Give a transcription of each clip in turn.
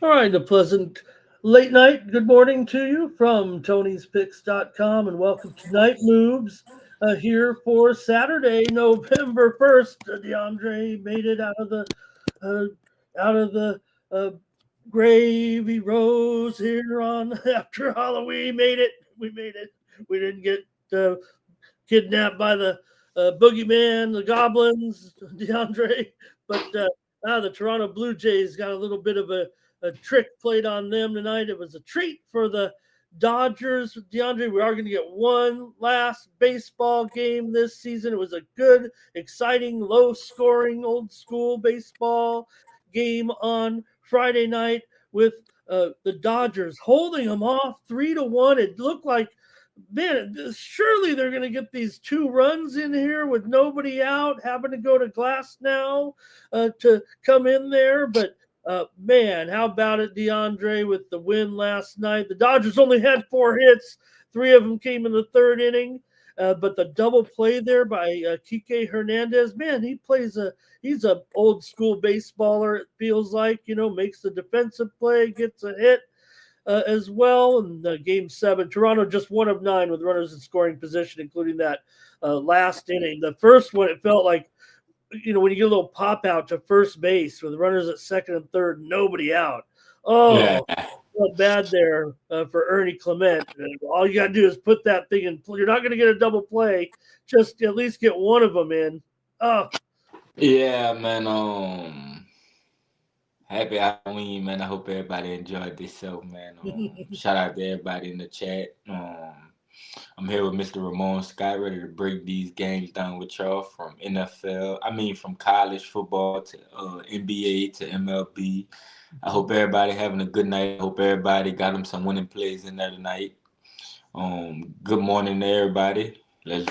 All right, a pleasant late night. Good morning to you from Tony'sPicks.com, and welcome to Night Moves here for Saturday, November 1st. DeAndre made it uh, out of the uh, grave. He rose here on after Halloween. Made it. We made it. We didn't get uh, kidnapped by the boogeyman, the goblins, DeAndre, but the Toronto Blue Jays got a little bit of a trick played on them tonight. It was a treat for the Dodgers. DeAndre, we are going to get one last baseball game this season. It was a good, exciting, low-scoring, old-school baseball game on Friday night with the Dodgers holding them off 3-1. It looked like, man, surely they're going to get these 2 runs in here with nobody out, having to go to Glass now to come in there. But man, how about it, DeAndre, with the win last night? The Dodgers only had 4 hits. 3 of them came in the 3rd inning. But the double play there by Kike Hernandez, man, he's a old school baseballer. It feels like, makes the defensive play, gets a hit as well. And game 7, Toronto just 1 of 9 with runners in scoring position, including that last inning. The first one, it felt like, when you get a little pop out to first base with runners at 2nd and 3rd, nobody out. Oh, Yeah. felt bad there for Ernie Clement. All you got to do is put that thing in. You're not going to get a double play. Just at least get one of them in. Oh, Yeah, man. Happy Halloween, man. I hope everybody enjoyed themselves, man. Shout out to everybody in the chat. I'm here with Mr. Ramon Scott, ready to break these games down with y'all from from college football to NBA to MLB. I hope everybody having a good night. I hope everybody got them some winning plays in there tonight. Good morning to everybody. Let's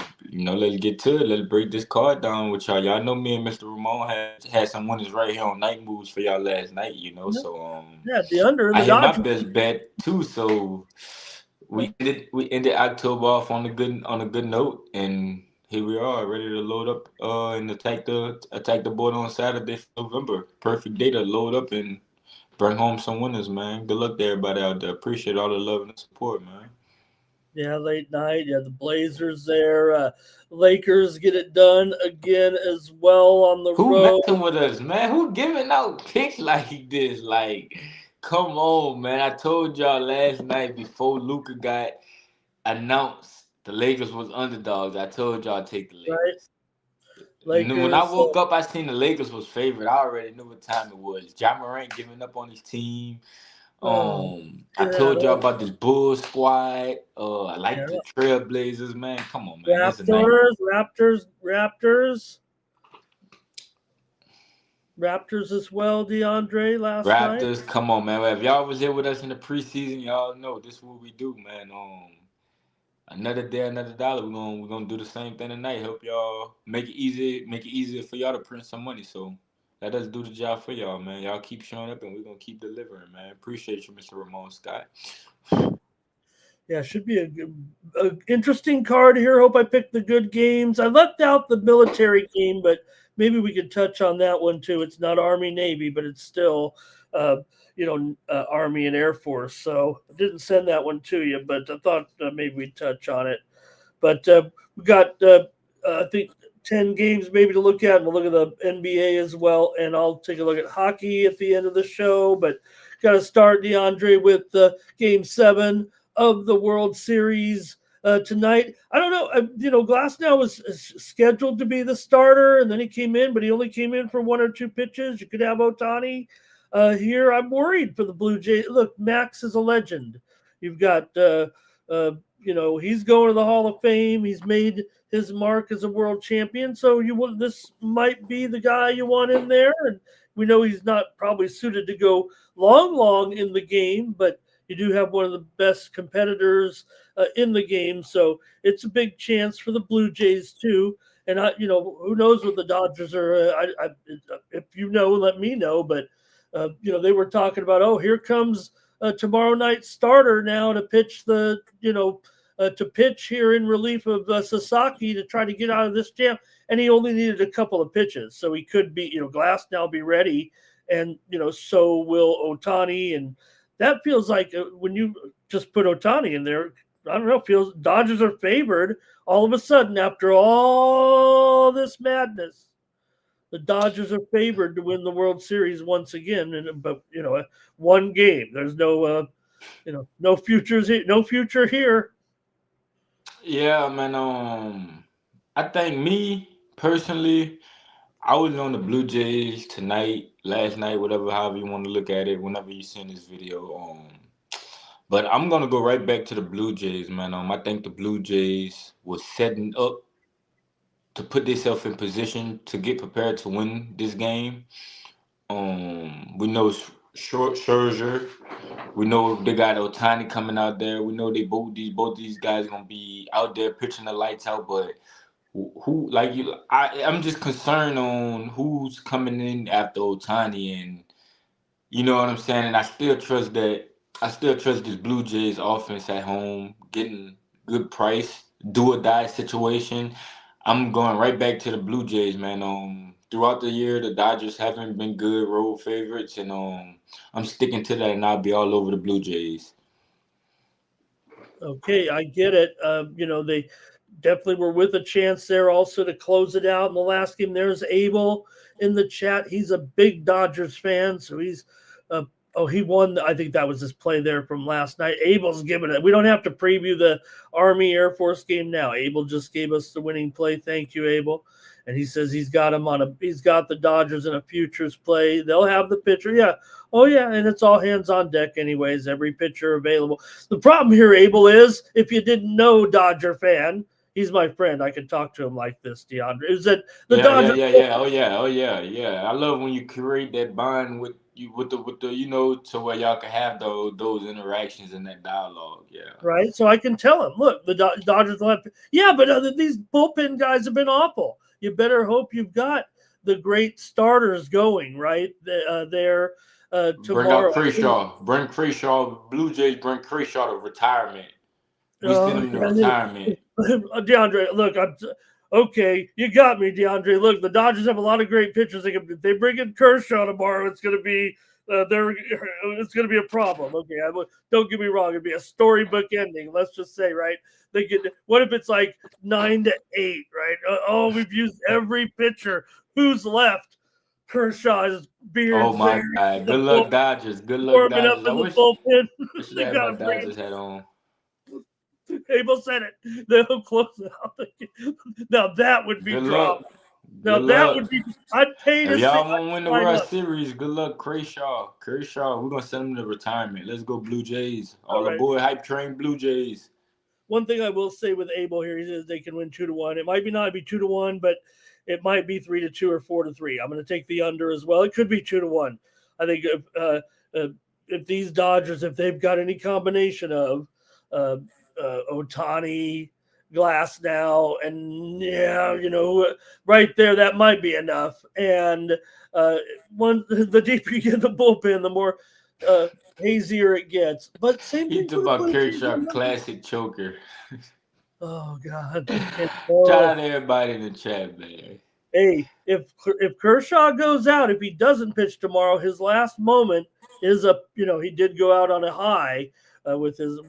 get to it. Let's break this card down with y'all. Y'all know me and Mr. Ramon had some winners right here on Night Moves for y'all last night. So yeah, the under and I the hit my Dodgers. best bet too. So we ended October off on a good note, and here we are, ready to load up and attack the board on Saturday for November. Perfect day to load up and bring home some winners, man. Good luck to everybody out there. Appreciate all the love and the support, man. Yeah, late night. Yeah, the Blazers there. Lakers get it done again as well on the Who road. messing with us, man? Who giving out picks like this? Like, come on, man. I told y'all last night before Luca got announced the Lakers was underdogs. I told y'all take the Right? Lakers. And then when I Lakers. woke up, I seen the Lakers was favored. I already knew what time it was. Ja Morant giving up on his team. Oh, I get out told of y'all about this Bull squad. I like the yeah. Trailblazers, man. Come on, man. It's a night. Raptors as well, DeAndre, last night. Raptors, come on, man. If y'all was here with us in the preseason, y'all know this is what we do, man. Another day, another dollar. We're gonna do the same thing tonight. Help y'all make it easier for y'all to print some money. So let us do the job for y'all, man. Y'all keep showing up, and we're gonna keep delivering, man. Appreciate you, Mr. Ramon Scott. Yeah, should be a interesting card here. Hope I picked the good games. I left out the military game, but maybe we could touch on that one too. It's not Army Navy, but it's still, Army and Air Force. So I didn't send that one to you, but I thought maybe we'd touch on it. But we got, I think, 10 games maybe to look at. We'll look at the NBA as well, and I'll take a look at hockey at the end of the show. But got to start, DeAndre, with Game 7 of the World Series tonight. I don't know. Glasnow was scheduled to be the starter, and then he came in, but he only came in for 1 or 2 pitches. You could have Ohtani here. I'm worried for the Blue Jays. Look, Max is a legend. You've got he's going to the Hall of Fame. He's made his mark as a world champion. So this might be the guy you want in there. And we know he's not probably suited to go long in the game, but you do have one of the best competitors in the game. So it's a big chance for the Blue Jays too. And who knows what the Dodgers are? If you know, let me know. But they were talking about, oh, here comes tomorrow night's starter now to pitch to pitch here in relief of Sasaki to try to get out of this jam. And he only needed a couple of pitches, so he could be, Glass now be ready, and so will Ohtani, and that feels like when you just put Ohtani in there, I don't know, feels Dodgers are favored all of a sudden after all this madness. The Dodgers are favored to win the World Series once again, but one game. There's no no future here. Yeah, man. I think me personally, I was on the Blue Jays tonight, last night, whatever, however you want to look at it, whenever you send this video. But I'm gonna go right back to the Blue Jays, man. I think the Blue Jays was setting up to put themselves in position to get prepared to win this game. We know Scherzer. We know they got Ohtani coming out there. We know both these guys gonna be out there pitching the lights out. But who like you? I'm just concerned on who's coming in after Ohtani, and you know what I'm saying. And I still trust this Blue Jays offense at home, getting good price, do or die situation. I'm going right back to the Blue Jays, man. Throughout the year, the Dodgers haven't been good road favorites, and I'm sticking to that, and I'll be all over the Blue Jays. Okay, I get it. They definitely were with a chance there also to close it out in the last game. There's Abel in the chat. He's a big Dodgers fan, so he's he won. I think that was his play there from last night. Abel's giving it. We don't have to preview the Army Air Force game now. Abel just gave us the winning play. Thank you, Abel. And he says he's got the Dodgers in a futures play. They'll have the pitcher. Yeah. Oh, yeah. And it's all hands on deck anyways. Every pitcher available. The problem here, Abel, is if you didn't know Dodger fan, he's my friend. I can talk to him like this, DeAndre. Is that the Dodgers? Yeah. Oh yeah. I love when you create that bond with the to where y'all can have those interactions and that dialogue. Yeah. Right. So I can tell him, look, the Dodgers will have. Yeah, but these bullpen guys have been awful. You better hope you've got the great starters going right there tomorrow. Bring out Kershaw. Bring Kershaw. Blue Jays bring Kershaw to retirement. We send him to retirement. DeAndre, look, okay. You got me, DeAndre. Look, the Dodgers have a lot of great pitchers. If they bring in Kershaw tomorrow, it's going to be it's going to be a problem. Okay, don't get me wrong. It'd be a storybook ending. Let's just say, right? What if it's like 9-8, right? We've used every pitcher. Who's left? Kershaw's beard. Oh my God! Good luck, Dodgers. Good luck, Dodgers. I wish bullpen. They got my Dodgers hat on. Abel said it. They'll close out. Now that would be drama. Now that would be. I'd pay to. If y'all want to win the World Series, good luck, Kershaw. We're gonna send him to retirement. Let's go, Blue Jays. All aboard, hype train, Blue Jays. One thing I will say with Abel here is they can win 2-1. It might not be 2-1, but it might be 3-2 or 4-3. I'm going to take the under as well. It could be 2-1. I think if these Dodgers, if they've got any combination of Ohtani, Glass now, and right there, that might be enough. And the deeper you get in the bullpen, the more hazier it gets. But same thing. He's about Kershaw, classic choker. Oh God! Shout out to everybody in the chat, man. Hey, if Kershaw goes out, if he doesn't pitch tomorrow, his last moment is he did go out on a high with his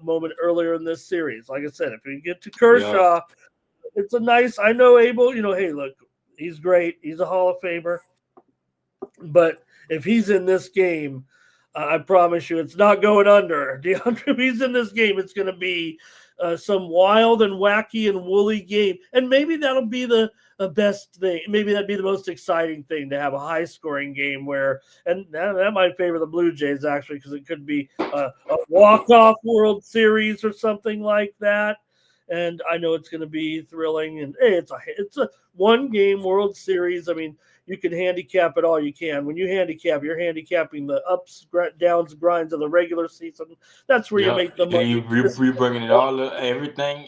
moment earlier in this series. Like I said, if we get to Kershaw, it's a nice. I know Abel. Hey, look, he's great. He's a Hall of Famer. But if he's in this game, I promise you, it's not going under. DeAndre, if he's in this game, it's going to be some wild and wacky and woolly game. And maybe that'll be the best thing. Maybe that'd be the most exciting thing, to have a high scoring game and that might favor the Blue Jays, actually, because it could be a walk-off World Series or something like that. And I know it's going to be thrilling. And hey, it's a one-game World Series. I mean, you can handicap it all you can. When you handicap, you're handicapping the ups, downs, grinds of the regular season. That's where you Yeah, make the and money. you bringing it all up, everything.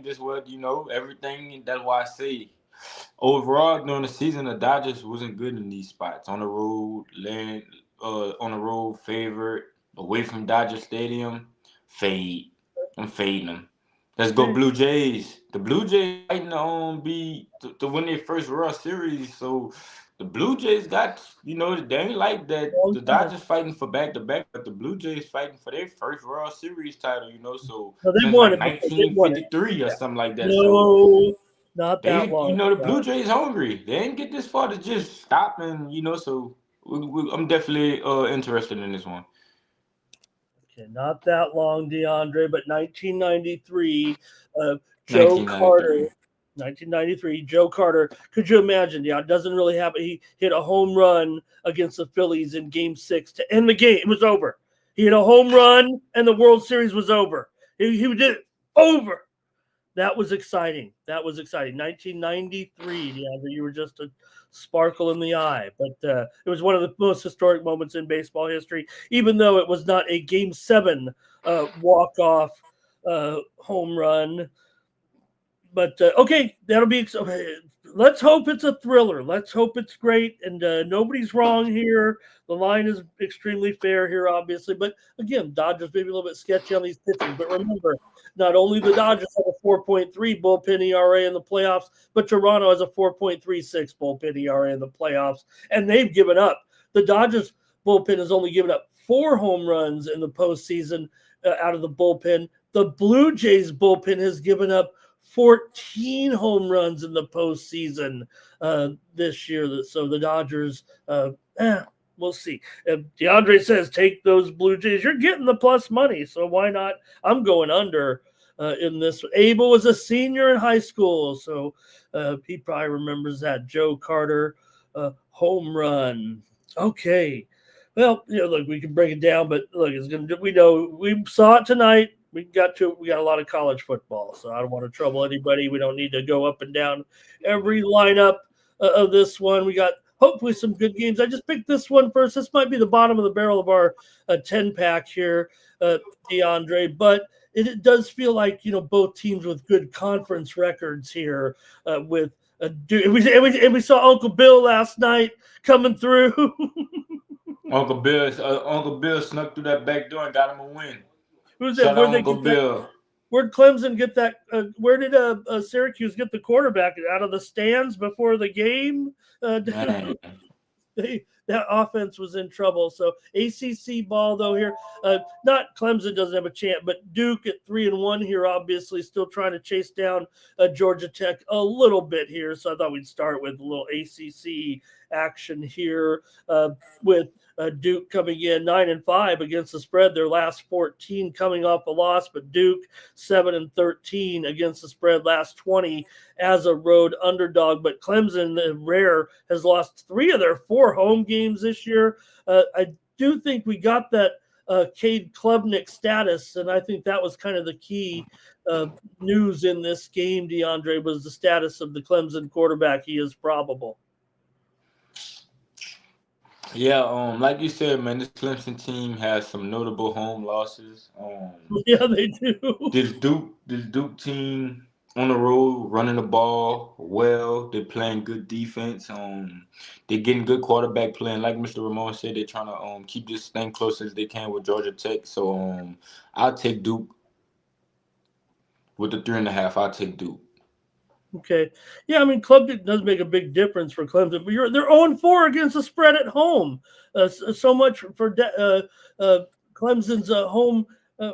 Just what everything. That's why I say overall during the season, the Dodgers wasn't good in these spots on the road, on the road, favorite away from Dodger Stadium, fade. I'm fading them. Let's go Okay. Blue Jays. The Blue Jays fighting to win their first World Series. So the Blue Jays got they ain't like that. Long The time. Dodgers fighting for back to back, but the Blue Jays fighting for their first World Series title. So No, they since won like it before. They won it. 1953 or something like that. So No, not that they, long. the Blue Jays hungry. They didn't get this far to just stop and So I'm definitely interested in this one. Okay, not that long, DeAndre, but 1993, Joe Carter. 1993. 1993, Joe Carter. Could you imagine? Yeah, it doesn't really happen. He hit a home run against the Phillies in Game 6 to end the game. It was over. He hit a home run, and the World Series was over. He did it over. That was exciting. 1993, DeAndre, you were just a sparkle in the eye. But it was one of the most historic moments in baseball history, even though it was not a Game 7 walk-off home run. But okay, that'll be. Let's hope it's a thriller. Let's hope it's great, and nobody's wrong here. The line is extremely fair here, obviously. But again, Dodgers maybe a little bit sketchy on these pitching. But remember, not only the Dodgers have a 4.3 bullpen ERA in the playoffs, but Toronto has a 4.36 bullpen ERA in the playoffs, and they've given up. The Dodgers bullpen has only given up 4 home runs in the postseason out of the bullpen. The Blue Jays bullpen has given up 14 home runs in the postseason this year. So the Dodgers, we'll see. If DeAndre says take those Blue Jays, you're getting the plus money. So why not? I'm going under in this. Abel was a senior in high school, so he probably remembers that Joe Carter home run. Okay. Well, look, we can break it down, but look, it's gonna. We know we saw it tonight. We got a lot of college football, so I don't want to trouble anybody. We don't need to go up and down every lineup of this one. We got hopefully some good games. I just picked this one first. This might be the bottom of the barrel of our 10-pack here, DeAndre, but it does feel like both teams with good conference records here. With and we saw Uncle Bill last night coming through. Uncle Bill snuck through that back door and got him a win. Who's that? Shout out Uncle Bill. Where'd Clemson get that? Where did Syracuse get the quarterback out of the stands before the game? That offense was in trouble. So ACC ball though here. Not Clemson doesn't have a chance, but Duke at 3-1 here, obviously still trying to chase down Georgia Tech a little bit here. So I thought we'd start with a little ACC action here with Duke coming in 9-5 against the spread. Their last 14 coming off a loss, but Duke 7-13 against the spread. Last 20 as a road underdog. But Clemson, rare, has lost 3 of their 4 home games this year. I do think we got that Cade Klubnik status, and I think that was kind of the key news in this game, DeAndre, was the status of the Clemson quarterback. He is probable. Yeah, like you said, man, this Clemson team has some notable home losses. Yeah, they do. This Duke team on the road running the ball well. They're playing good defense. They're getting good quarterback playing. Like Mr. Ramon said, they're trying to keep this thing close as they can with Georgia Tech. So I'll take Duke with the 3.5. I'll take Duke. Okay. Yeah, I mean, Clemson does make a big difference for Clemson, but they're 0-4 against the spread at home. So much for Clemson's home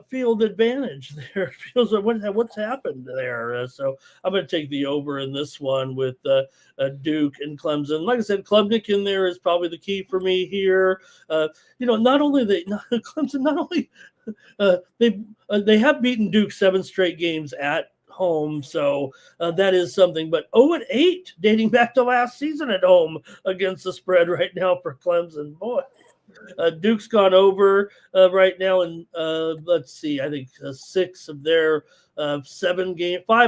field advantage there. It feels like what's happened there. So I'm going to take the over in this one with Duke and Clemson. Like I said, Klubnik in there is probably the key for me here. Clemson not only they have beaten Duke 7 straight games at home, so that is something. But 0-8 dating back to last season at home against the spread right now for Clemson. Boy, Duke's gone over right now, and let's see, I think 6 of their 5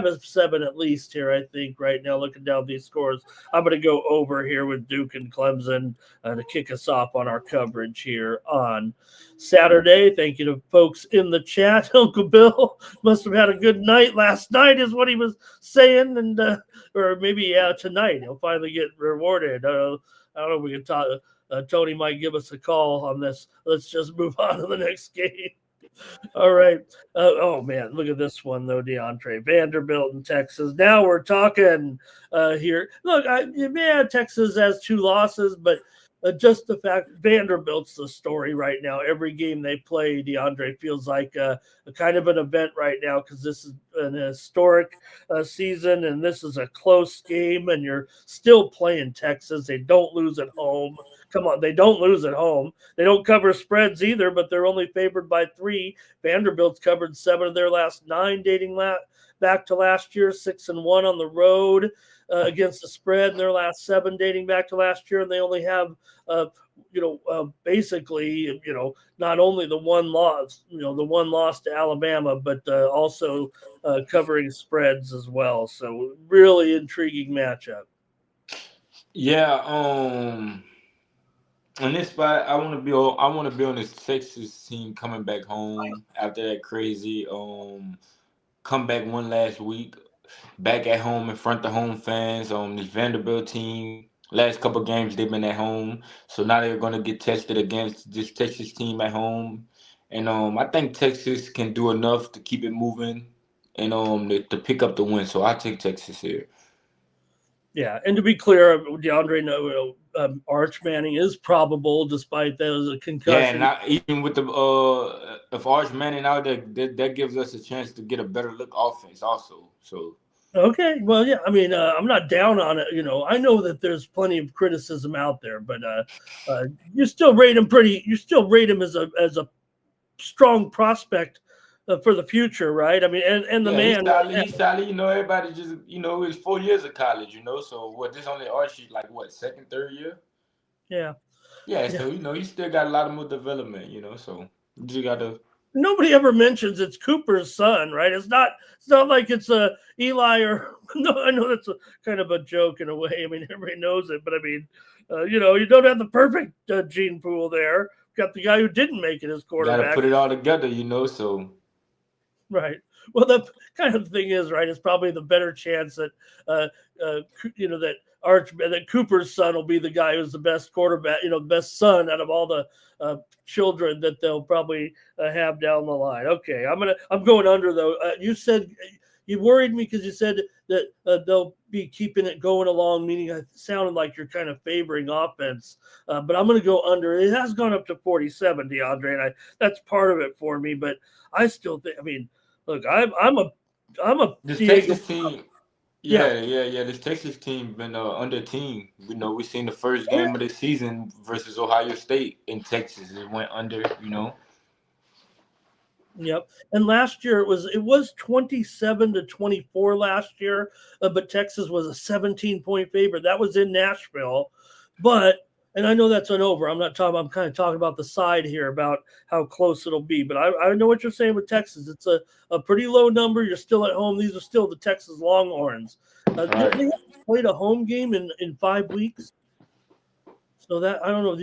of 7 at least here. I think right now, looking down these scores, I'm going to go over here with Duke and Clemson to kick us off on our coverage here on Saturday. Thank you to folks in the chat. Uncle Bill must have had a good night last night, is what he was saying, and or maybe tonight he'll finally get rewarded. I don't know if we can talk. Tony might give us a call on this. Let's just move on to the next game. All right. Oh, man. Look at this one, though, DeAndre. Vanderbilt in Texas. Now we're talking here. Look, Texas has 2 losses, but just the fact Vanderbilt's the story right now. Every game they play, DeAndre, feels like a kind of an event right now because this is an historic season and this is a close game, and you're still playing Texas. They don't lose at home. Come on, they don't lose at home. They don't cover spreads either, but they're only favored by 3. Vanderbilt's covered 7 of their last 9 dating back to last year, 6-1 on the road against the spread in their last 7 dating back to last year. And they only have, basically, not only the one loss, the one loss to Alabama, but also covering spreads as well. So really intriguing matchup. Yeah. On this spot, I want to be on this Texas team coming back home after that crazy comeback one last week, back at home in front of home fans. This Vanderbilt team, last couple games they've been at home, so now they're gonna get tested against this Texas team at home, and I think Texas can do enough to keep it moving, and to pick up the win. So I take Texas here. Yeah, and to be clear, DeAndre, Arch Manning is probable despite those concussion. Yeah, and even with the if Arch Manning out there, that gives us a chance to get a better look offense also. So okay, well, yeah, I mean, I'm not down on it. I know that there's plenty of criticism out there, but you still rate him as a strong prospect for the future, right? I mean, and the man. He's solid. Everybody just it's 4 years of college. So what? This only Archie like what, second, third year? Yeah. Yeah. So you still got a lot of more development. So you just gotta. Nobody ever mentions it's Cooper's son, right? It's not like it's Eli or no. I know that's kind of a joke in a way. I mean, everybody knows it, but I mean, you don't have the perfect gene pool there. Got the guy who didn't make it as quarterback. Got to put it all together, So. Right. Well, the kind of thing is, right, it's probably the better chance that, that Cooper's son will be the guy who's the best quarterback, best son out of all the children that they'll probably have down the line. Okay, I'm going under though. You said you worried me because you said that they'll be keeping it going along, meaning it sounded like you're kind of favoring offense. But I'm going to go under. It has gone up to 47, DeAndre, and that's part of it for me. But I still think. I mean, look, I'm a this Diego, Texas team. Yeah. This Texas team been under team. We've seen the first game of the season versus Ohio State in Texas. It went under. Yep. And last year it was 27-24 last year, but Texas was a 17-point favorite. That was in Nashville, and I know that's an over. I'm kind of talking about the side here about how close it'll be. But I know what you're saying with Texas. It's a pretty low number. You're still at home. These are still the Texas Longhorns. They haven't played a home game in 5 weeks. So that I don't know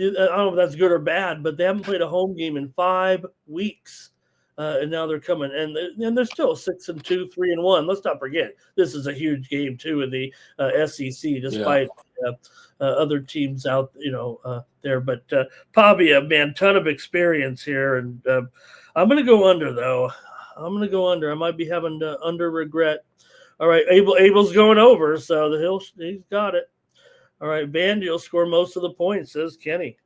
if that's good or bad, but they haven't played a home game in 5 weeks. And now they're coming, and they're still 6-2, 3-1. Let's not forget, this is a huge game too in the SEC, despite other teams out, there. But Pavia, man, ton of experience here, and I'm going to go under though. I'm going to go under. I might be having to under regret. All right, Abel's going over, so he's got it. All right, Vandy will score most of the points, says Kenny.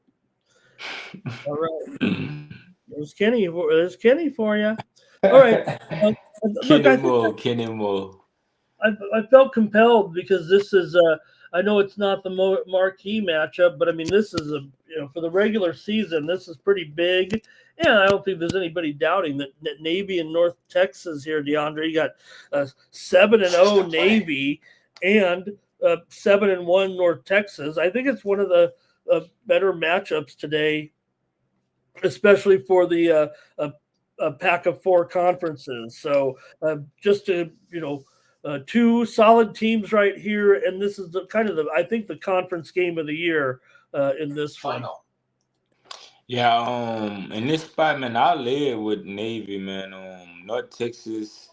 All right. There's Kenny for you. All right. Kenny Moore. I felt compelled because this is I know it's not the marquee matchup, but I mean this is for the regular season, this is pretty big, Yeah, I don't think there's anybody doubting that Navy and North Texas here, DeAndre. You got 7-0 Navy and 7-1 North Texas. I think it's one of the better matchups today, especially for the pack of four conferences. So just to two solid teams right here, and this is the kind of I think the conference game of the year in this one. Yeah, in this spot, man, I live with Navy, man. North Texas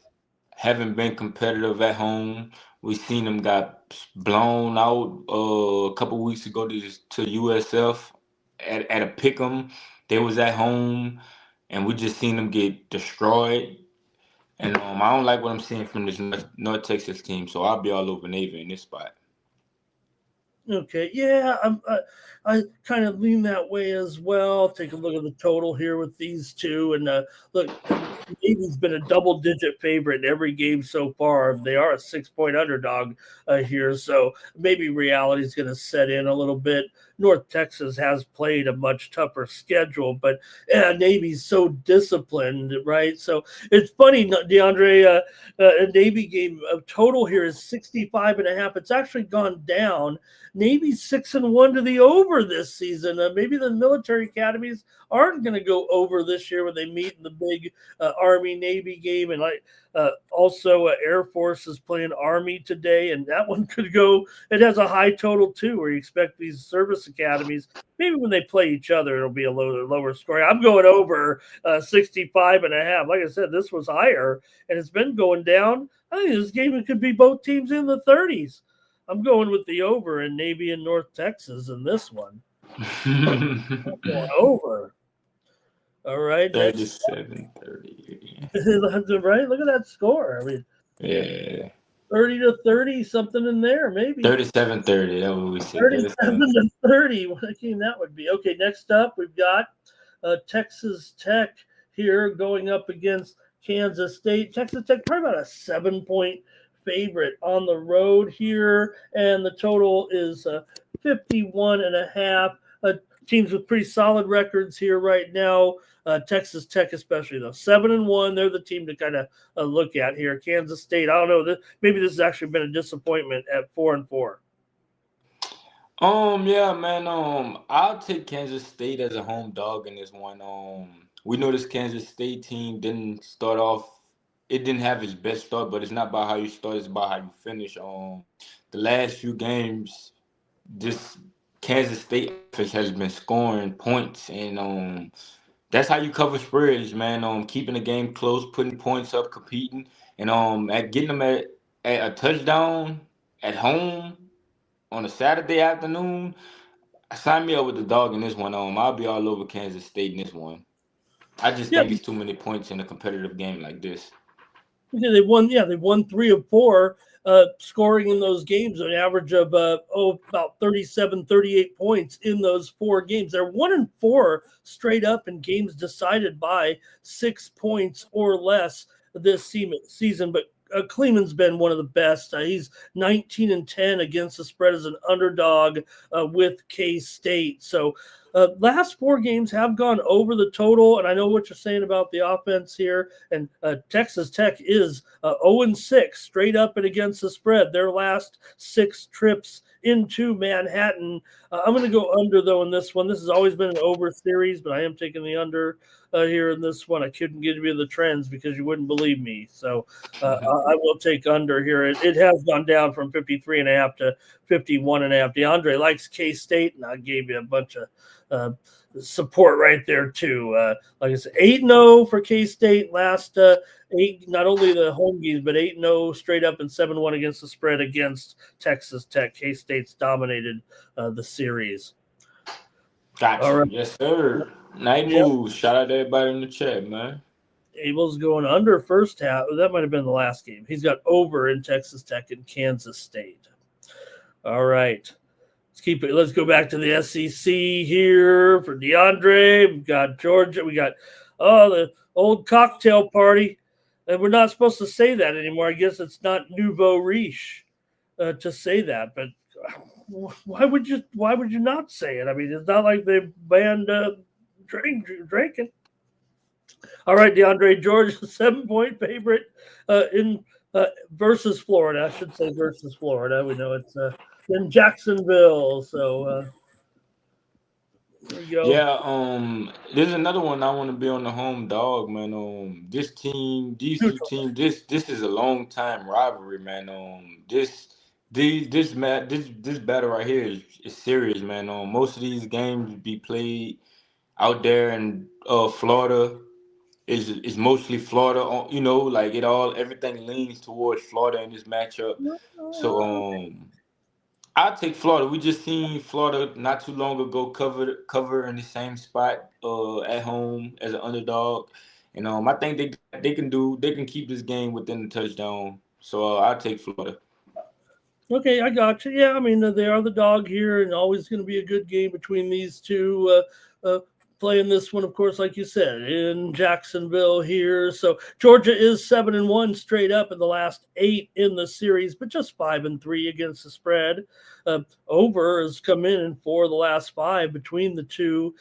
haven't been competitive at home. We seen them got blown out a couple weeks ago to USF at a pick'em. They was at home, and we just seen them get destroyed. And I don't like what I'm seeing from this North Texas team, so I'll be all over Navy in this spot. Okay, yeah, I kind of lean that way as well. Take a look at the total here with these two, and look, Navy's been a double-digit favorite in every game so far. They are a 6-point underdog here, so maybe reality is going to set in a little bit. North Texas has played a much tougher schedule, but Navy's so disciplined, right? So it's funny, DeAndre. A Navy game total here is 65.5. It's actually gone down. Navy's 6-1 to the over this season. Maybe the military academies aren't going to go over this year when they meet in the big Army-Navy game. And also Air Force is playing Army today, and that one could go. It has a high total too, where you expect these service academies, maybe when they play each other, it'll be a lower score. I'm going over 65.5. Like I said, this was higher, and it's been going down. I think this game could be both teams in the 30s. I'm going with the over in Navy and North Texas in this one. I'm going over. All right. 37-30. Right? Look at that score. I mean, yeah. 30-30, something in there, maybe. 37-30. That's what we said. 37-30. What a game that would be. Okay, next up, we've got Texas Tech here going up against Kansas State. Texas Tech, probably about a 7-point favorite on the road here, and the total is 51.5. Teams with pretty solid records here right now. Texas Tech, especially though, 7-1. They're the team to kind of look at here. Kansas State, I don't know. Maybe this has actually been a disappointment at 4-4. Yeah, man. I'll take Kansas State as a home dog in this one. We know this Kansas State team didn't start off. It didn't have its best start, but it's not about how you start; it's about how you finish. The last few games, this Kansas State offense has been scoring points, and that's how you cover spreads, man. Keeping the game close, putting points up, competing, and at getting them at a touchdown at home on a Saturday afternoon. Sign me up with the dog in this one. I'll be all over Kansas State in this one. I just think it's too many points in a competitive game like this. Yeah, they won. Yeah, they won 3 of 4, scoring in those games, an average of about 37, 38 points in those 4 games. They're 1-4 straight up in games decided by 6 points or less this season. But Kleeman's been one of the best. He's 19-10 against the spread as an underdog with K-State. So last 4 games have gone over the total, and I know what you're saying about the offense here. And Texas Tech is 0-6 straight up and against the spread. Their last 6 trips into Manhattan. I'm going to go under, though, in this one. This has always been an over series, but I am taking the under here in this one. I couldn't give you the trends because you wouldn't believe me. So I will take under here. It has gone down from 53.5 to 51.5. DeAndre likes K-State, and I gave you a bunch of support right there too. Like I said, 8-0 for K-State last 8, not only the home games, but 8-0 straight up and 7-1 against the spread against Texas Tech. K-State's dominated the series. Gotcha. All right. Yes, sir. Night moves. Shout out to everybody in the chat, man. Abel's going under first half. That might have been the last game. He's got over in Texas Tech and Kansas State. All right. Let's go back to the SEC here for DeAndre. We've got Georgia. We got the old cocktail party. And we're not supposed to say that anymore. I guess it's not nouveau riche to say that. But why would you not say it? I mean, it's not like they banned drinking. All right, DeAndre, Georgia, 7-point favorite in versus Florida. I should say versus Florida. We know it's in Jacksonville. So there you go. Yeah, there's another one I want to be on the home dog, man. These two Neutral. teams, this is a long time rivalry, man. This battle right here is serious, man. Most of these games be played out there in Florida. Is mostly Florida. You know, like everything leans towards Florida in this matchup. So I'll take Florida. We just seen Florida not too long ago cover in the same spot at home as an underdog, and I think they can keep this game within the touchdown. So I'll take Florida. Okay, I got you. Yeah, I mean they are the dog here, and always going to be a good game between these two. Playing this one, of course, like you said, in Jacksonville here. So Georgia is 7-1 straight up in the last 8 in the series, but just 5-3 against the spread. Over has come in 4 of the last 5 between the two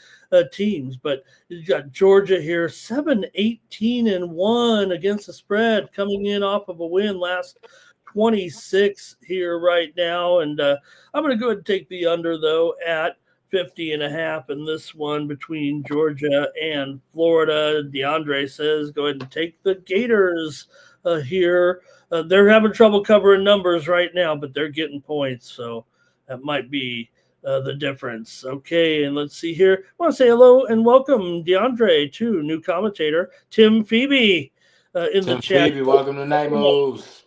teams, but you got Georgia here 7-18-1 against the spread, coming in off of a win last 26 here right now. And I'm going to go ahead and take the under, though, at 50.5 in this one between Georgia and Florida. DeAndre says, go ahead and take the Gators here. They're having trouble covering numbers right now, but they're getting points. So that might be the difference. Okay, and let's see here. I want to say hello and welcome, DeAndre, to new commentator Tim Phoebe in the Tim chat. Phoebe, welcome to Night Moves.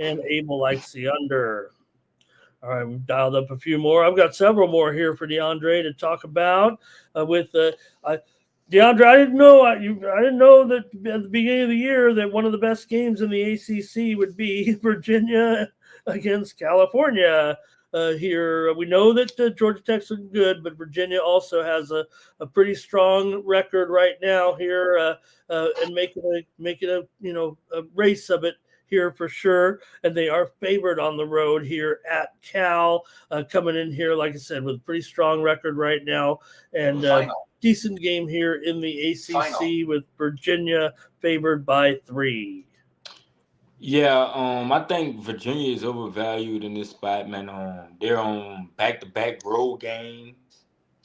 And Abel likes the under. All right, we've dialed up a few more. I've got several more here for DeAndre to talk about. DeAndre, I didn't know that at the beginning of the year that one of the best games in the ACC would be Virginia against California. Here we know that Georgia Tech's good, but Virginia also has a pretty strong record right now here, and making a race of it here for sure, and they are favored on the road here at Cal, coming in here, like I said, with a pretty strong record right now, and decent game here in the ACC with Virginia favored by 3. Yeah, I think Virginia is overvalued in this spot, man. They're on back-to-back road games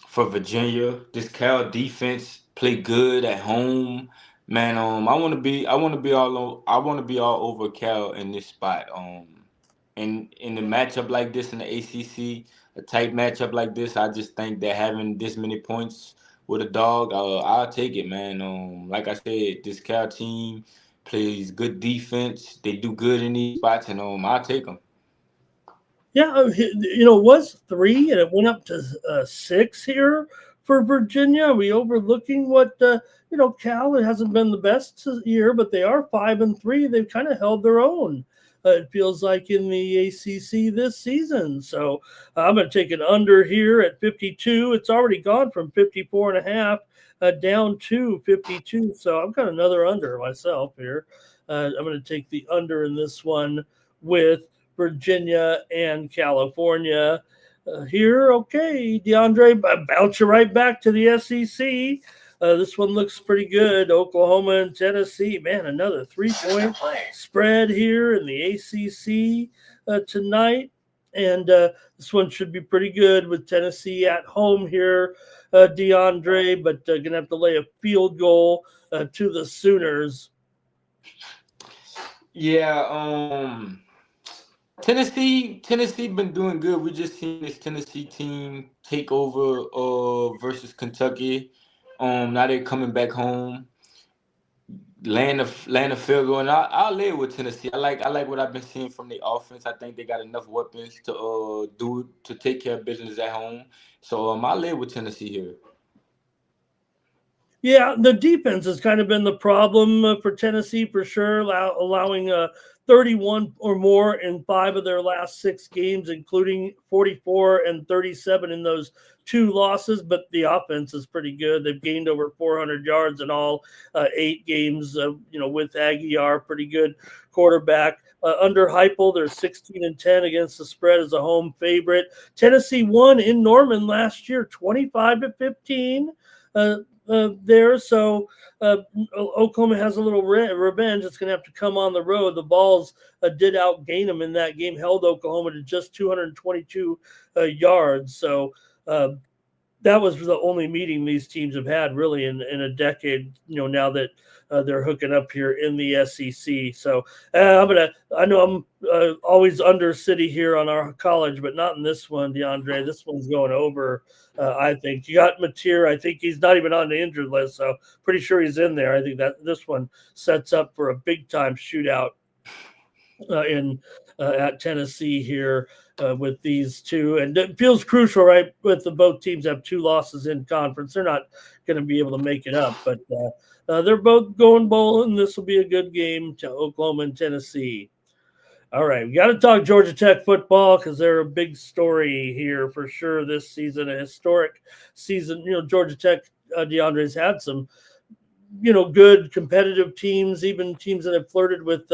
for Virginia. This Cal defense play good at home, man. I want to be all over Cal in this spot. In a matchup like this in the ACC, a tight matchup like this, I just think that having this many points with a dog, I'll take it, man. Like I said, this Cal team plays good defense. They do good in these spots, and I'll take them. Yeah, it was 3 and it went up to 6 here for Virginia. Are we overlooking what Cal? It hasn't been the best year, but they are 5-3. They've kind of held their own. It feels like in the ACC this season. So I'm going to take an under here at 52. It's already gone from 54.5 down to 52. So I've got another under myself here. I'm going to take the under in this one with Virginia and California. Here, okay, DeAndre, bounce you right back to the SEC. This one looks pretty good. Oklahoma and Tennessee. Man, another 3-point spread here in the ACC tonight. And this one should be pretty good with Tennessee at home here, DeAndre, but going to have to lay a field goal to the Sooners. Yeah, Tennessee been doing good. We just seen this Tennessee team take over versus Kentucky. Now they're coming back home, land a field goal, and I'll lay it with Tennessee. I like what I've been seeing from the offense. I think they got enough weapons to take care of business at home. So I'll lay it with Tennessee here. Yeah, the defense has kind of been the problem for Tennessee for sure, allowing 31 or more in 5 of their last 6 games, including 44 and 37 in those 2 losses. But the offense is pretty good. They've gained over 400 yards in all 8 games, with Aguiar, pretty good quarterback. Under Heupel, they're 16-10 against the spread as a home favorite. Tennessee won in Norman last year, 25-15. there. So Oklahoma has a little revenge. It's going to have to come on the road. The Balls did outgain them in that game, held Oklahoma to just 222 yards. So that was the only meeting these teams have had really in a decade. Now that they're hooking up here in the SEC. So I know I'm always under city here on our college, but not in this one, DeAndre. This one's going over. I think you got Mateer. I think he's not even on the injured list, so pretty sure he's in there. I think that this one sets up for a big time shootout in at Tennessee here with these two, and it feels crucial, right? With both teams have two losses in conference, they're not going to be able to make it up, but they're both going bowling. This will be a good game to Oklahoma and Tennessee. All right, we got to talk Georgia Tech football because they're a big story here for sure this season, a historic season. Georgia Tech, DeAndre's had some good competitive teams, even teams that have flirted with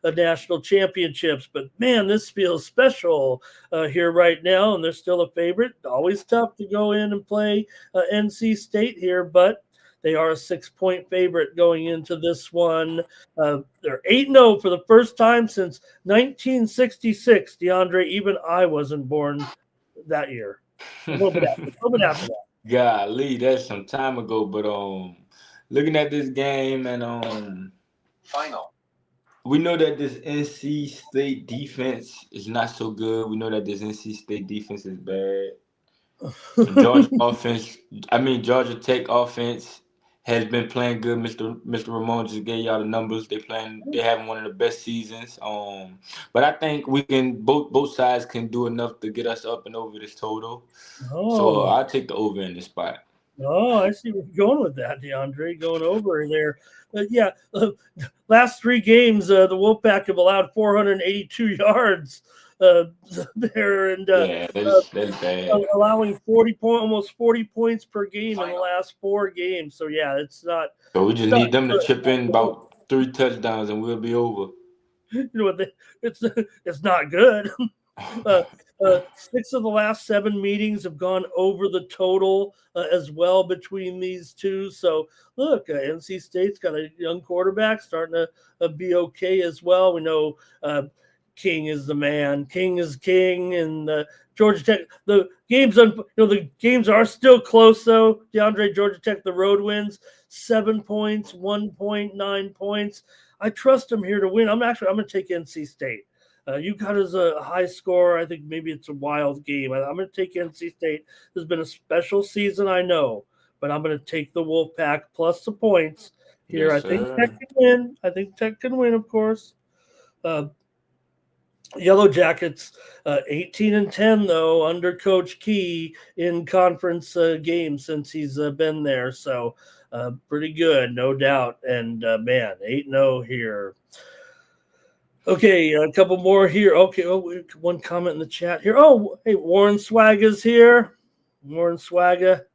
national championships. But man, this feels special here right now, and they're still a favorite. Always tough to go in and play NC State here, but they are a 6-point favorite going into this one. They're 8-0 for the first time since 1966. DeAndre, even I wasn't born that year. A little bit after that. Golly, that's some time ago. But looking at this game and Final. we know that this NC State defense is not so good. We know that this NC State defense is bad. Georgia offense, Georgia Tech offense has been playing good. Mr. Ramon just gave y'all the numbers. They having one of the best seasons. But I think we can both sides can do enough to get us up and over this total. So I'll take the over in this spot. Oh, I see where you're going with that, DeAndre, going over there. Yeah, last three games, the Wolfpack have allowed 482 yards there, and Yeah, that's bad. allowing almost 40 points per game in the last four games. So yeah, it's not. So we just Not need them to good. chip in about 3 touchdowns and we'll be over. It's not good. 6 of the last 7 meetings have gone over the total as well between these two. So look, NC State's got a young quarterback starting to be okay as well. We know King is the man. King is king, and Georgia Tech. The games are still close though. DeAndre, Georgia Tech, the road wins 7 points, 1 point, 9 points. I trust them here to win. I'm going to take NC State. You got as a high score. I think maybe it's a wild game. I'm going to take NC State. There's been a special season, I know, but I'm going to take the Wolfpack plus the points here. Yes, I think sir. Tech can win. Tech can win, of course. Yellow Jackets, 18-10 though under Coach Key in conference games since he's been there. So pretty good, no doubt. And man, 8-0 here. Okay, a couple more here. Okay, one comment in the chat here. Oh, hey, Warren Swaga's here. Warren Swaga.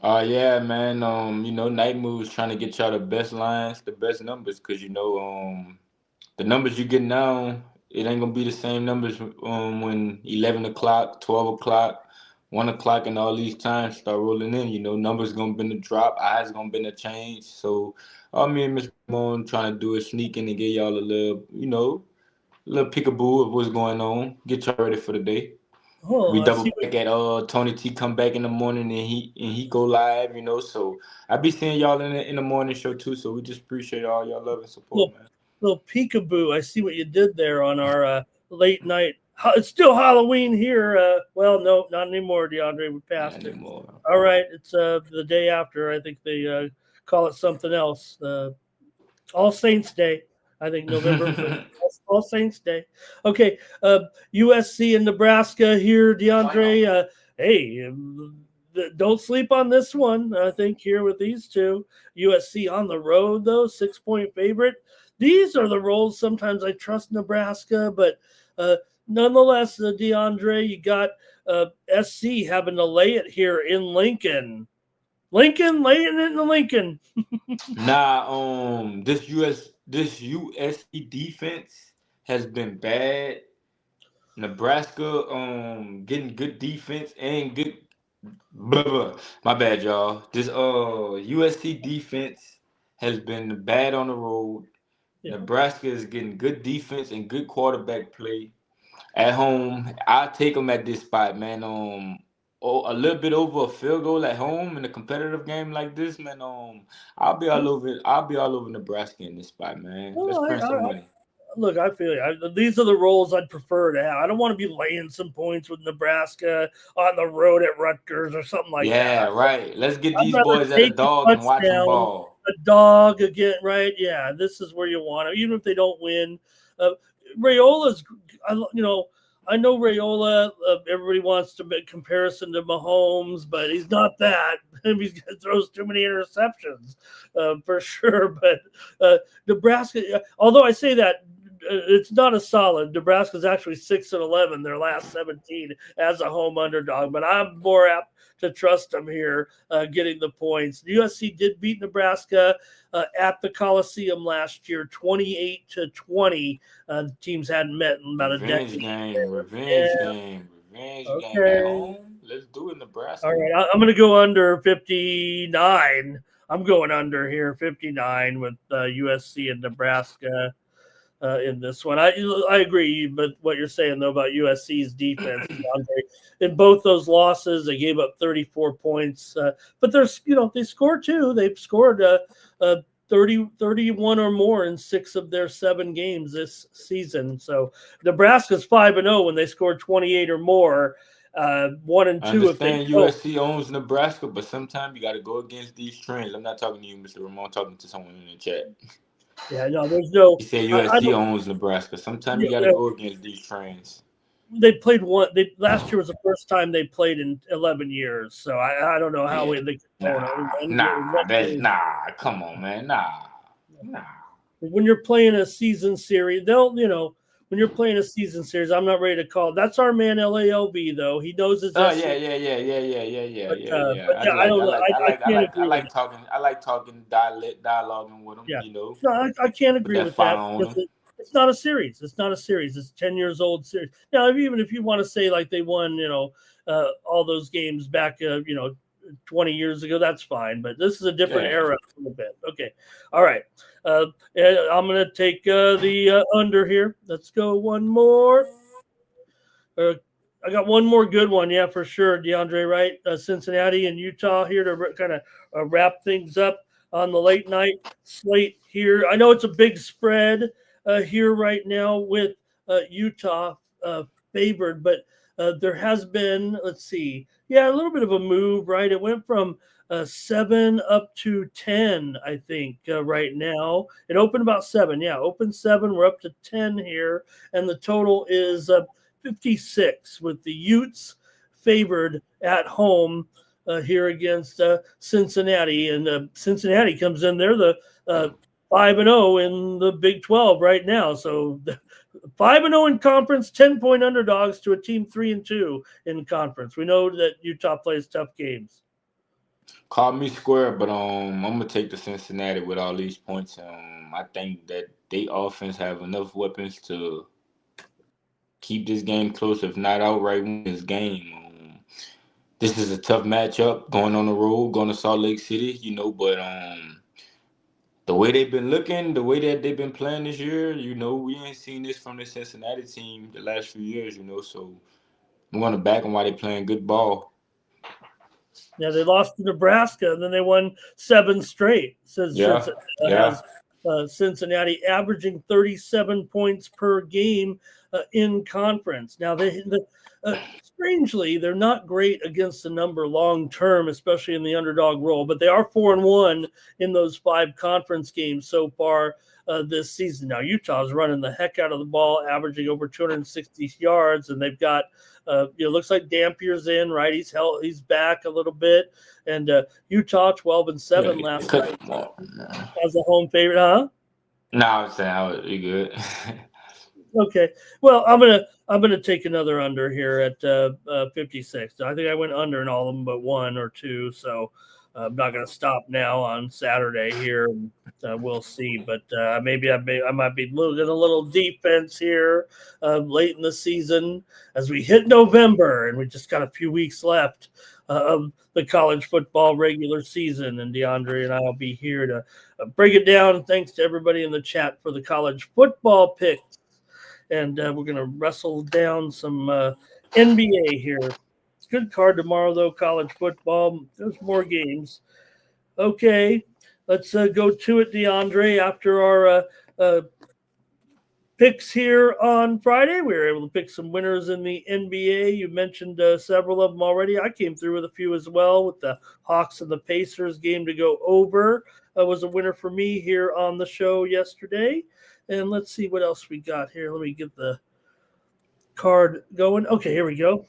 Yeah, man. Night Moves trying to get y'all the best lines, the best numbers, because the numbers you get now, it ain't gonna be the same numbers when 11 o'clock, 12 o'clock, 1 o'clock, and all these times start rolling in. Numbers gonna been to drop, eyes gonna been to change. So all me and Mr. Moon trying to do is sneak in and get y'all a little peekaboo of what's going on. Get y'all ready for the day. Oh, We I double see. back at Tony T come back in the morning and he go live. So I be seeing y'all in the morning show too. So we just appreciate all y'all love and support, man. Little peekaboo. I see what you did there on our late night. It's still Halloween here. Well, no, not anymore, DeAndre. We passed Not it. anymore. All right, it's the day after. I think they call it something else. All Saints Day. I think November 1st. All Saints Day. Okay, USC and Nebraska here, DeAndre. Hey, don't sleep on this one. I think here with these two. USC on the road, though, 6-point favorite. These are the roles. Sometimes I trust Nebraska, but nonetheless, DeAndre, you got SC having to lay it here in Lincoln. Lincoln laying it in Lincoln. Nah, this USC defense has been bad. Nebraska getting good defense and Blah, blah. My bad, y'all. This USC defense has been bad on the road. Yeah. Nebraska is getting good defense and good quarterback play. At home, I'll take them at this spot, man. A little bit over a field goal at home in a competitive game like this, man. I'll be all over. I'll be all over Nebraska in this spot, man. Let's Well, print some money. look, I feel you. These are the roles I'd prefer to have. I don't want to be laying some points with Nebraska on the road at Rutgers or something like that. Yeah, right. Let's get I'd these rather boys at a take a dog and watch them touchdown, ball. a dog again, right? Yeah, this is where you want to, even if they don't win. Rayola's, I know Rayola. Everybody wants to make comparison to Mahomes, but he's not that. He throws too many interceptions, for sure. But Nebraska, although I say that, it's not a solid. Nebraska's actually 6-11 their last 17 as a home underdog, but I'm more apt to trust them here, getting the points. USC did beat Nebraska at the Coliseum last year, 28-20. The teams hadn't met in about a Revenge decade. game, revenge Yeah. game, revenge game at Okay. home. Let's do it, Nebraska. All right. I'm going to go under 59. I'm going under here, 59 with USC and Nebraska. In this one, I agree, but what you're saying though about USC's defense, Andre, in both those losses, they gave up 34 points, but there's they scored too. They've scored 31 or more in 6 of their 7 games this season. So Nebraska's 5-0 when they scored 28 or more. 1-2 I if they understand don't. USC owns Nebraska, but sometimes you got to go against these trends. I'm not talking to you, Mr. Ramon. I'm talking to someone in the chat. Yeah, no, there's no. He said I USC don't. owns Nebraska. Sometimes you got to Yeah, go against these trends. they played one. They last year was the first time they played in 11 years. So I don't know how Yeah. they could Come on, man. Nah. When you're playing a season series, when you're playing a season series, I'm not ready to call. That's our man LALB though. He knows his. Oh SC. yeah. But yeah, I don't know. I can't agree with that. Talking. I like talking dialoguing with him. Yeah, You know, no, I can't put agree that with that fire on because him. it's not a series. It's not a series. It's 10 years old series. Now, even if you want to say like they won, all those games back, 20 years ago, that's fine. But this is a different era a little bit. Okay. All right. And I'm going to take the under here. Let's go one more. I got one more good one. Yeah, for sure. DeAndre, right? Cincinnati and Utah here to kind of wrap things up on the late night slate here. I know it's a big spread here right now with Utah favored, but there has been, let's see, a little bit of a move, right? It went from 7 up to 10, I think, right now. It opened about 7. Yeah, opened 7. We're up to 10 here, and the total is 56 with the Utes favored at home here against Cincinnati. And Cincinnati comes in. They're the 5-0 in the Big 12 right now. So 5-0 in conference, 10-point underdogs to a team 3-2 in conference. We know that Utah plays tough games. Call me square, but I'm gonna take the Cincinnati with all these points. I think that they offense have enough weapons to keep this game close, if not outright win this game. This is a tough matchup going on the road, going to Salt Lake City, but the way they've been looking, the way that they've been playing this year, we ain't seen this from the Cincinnati team the last few years, so I'm going to back them while they're playing good ball. Yeah, they lost to Nebraska, and then they won 7 straight. Cincinnati averaging 37 points per game in conference. Now, strangely, they're not great against the number long term, especially in the underdog role, but they are 4-1 in those 5 conference games so far this season. Now, Utah's running the heck out of the ball, averaging over 260 yards, and they've got looks like Dampier's in, right? He's back a little bit, and Utah 12-7 last night as a home favorite, huh? No, I'm saying you good. Okay. Well, I'm gonna take another under here at 56. I think I went under in all of them but 1 or 2. So I'm not going to stop now on Saturday here. We'll see, but maybe I might be looking a little defense here late in the season as we hit November, and we just got a few weeks left of the college football regular season. And DeAndre and I will be here to break it down. Thanks to everybody in the chat for the college football picks, and we're going to wrestle down some NBA here. Good card tomorrow, though. College football. There's more games. Okay, let's go to it, DeAndre. After our picks here on Friday, we were able to pick some winners in the NBA. You mentioned several of them already. I came through with a few as well, with the Hawks and the Pacers game to go over. Was a winner for me here on the show yesterday. And let's see what else we got here. Let me get the card going. Okay, here we go.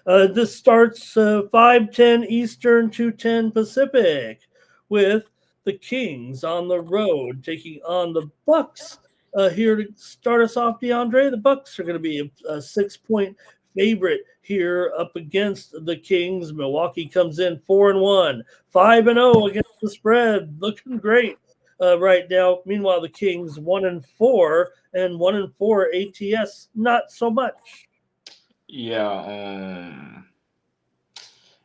This starts 5:10 Eastern, 2:10 Pacific, with the Kings on the road taking on the Bucks. Here to start us off, DeAndre, the Bucks are going to be a 6-point favorite here up against the Kings. Milwaukee comes in 4-1, 5-0 against the spread, looking great right now. Meanwhile, the Kings 1-4 and 1-4 ATS, not so much. Yeah,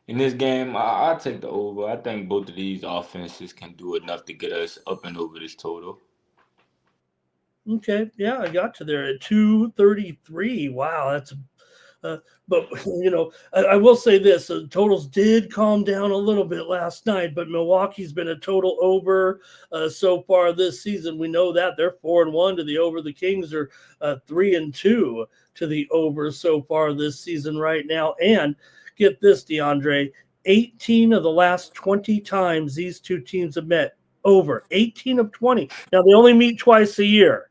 in this game, I'll take the over. I think both of these offenses can do enough to get us up and over this total. Okay, yeah, I got you there at 233. Wow, that's but I will say this: totals did calm down a little bit last night, but Milwaukee's been a total over so far this season. We know that they're 4-1 to the over. The Kings are 3-2 to the over so far this season right now. And get this, DeAndre: 18 of the last 20 times these two teams have met, over 18 of 20. Now they only meet twice a year.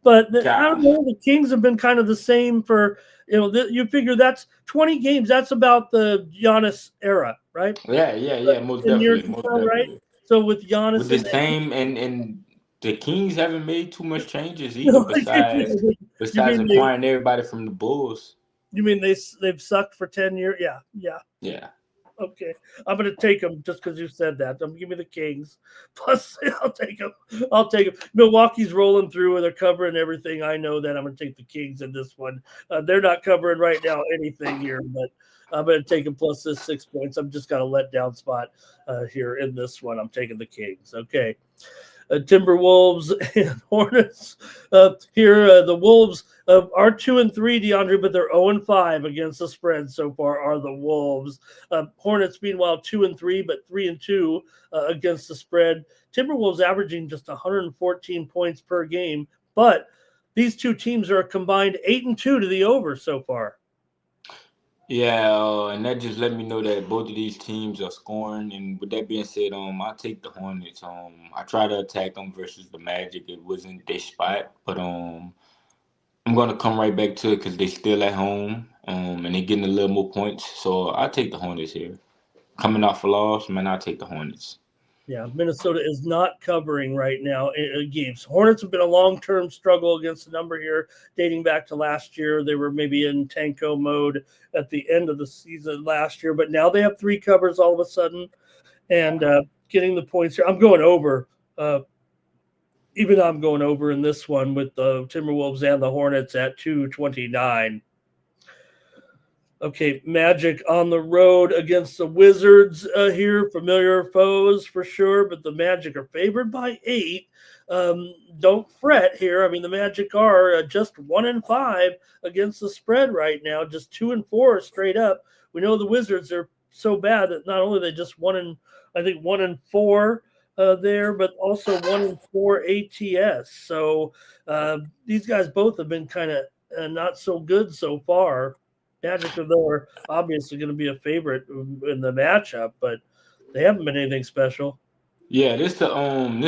But I don't know. The Kings have been kind of the same for, you figure that's 20 games. That's about the Giannis era, right? Yeah, most definitely, most Right? definitely. So with Giannis With the same, and the Kings haven't made too much changes either, no, besides acquiring everybody from the Bulls. You mean they've sucked for 10 years? Yeah. Yeah. Okay, I'm going to take them just because you said that. Give me the Kings. Plus, I'll take them. Milwaukee's rolling through and they're covering everything. I know that. I'm going to take the Kings in this one. They're not covering right now anything here, but I'm going to take them plus this 6 points. I'm just got a letdown spot here in this one. I'm taking the Kings. Okay. Timberwolves and Hornets. Here, the Wolves are 2-3, DeAndre, but they're 0-5 against the spread so far. Are the Wolves? Hornets, meanwhile, 2-3, but 3-2 against the spread. Timberwolves averaging just 114 points per game, but these two teams are a combined 8-2 to the over so far. Yeah, and that just let me know that both of these teams are scoring. And with that being said, I take the Hornets. I try to attack them versus the Magic. It wasn't their spot, but I'm gonna come right back to it because they still at home. And they're getting a little more points, so I take the Hornets here. Coming off a loss, man, I take the Hornets. Yeah, Minnesota is not covering right now games. Hornets have been a long-term struggle against the number here, dating back to last year. They were maybe in tanko mode at the end of the season last year, but now they have 3 covers all of a sudden and getting the points here. I'm going over. Even I'm going over in this one with the Timberwolves and the Hornets at 229. Okay, Magic on the road against the Wizards here. Familiar foes for sure, but the Magic are favored by 8. Don't fret here. I mean, the Magic are just 1-5 against the spread right now, just 2-4 straight up. We know the Wizards are so bad that not only they just 1-4 there, but also 1-4 ATS. So these guys both have been kind of not so good so far. Magic, though, are obviously going to be a favorite in the matchup, but they haven't been anything special. Yeah, this is gonna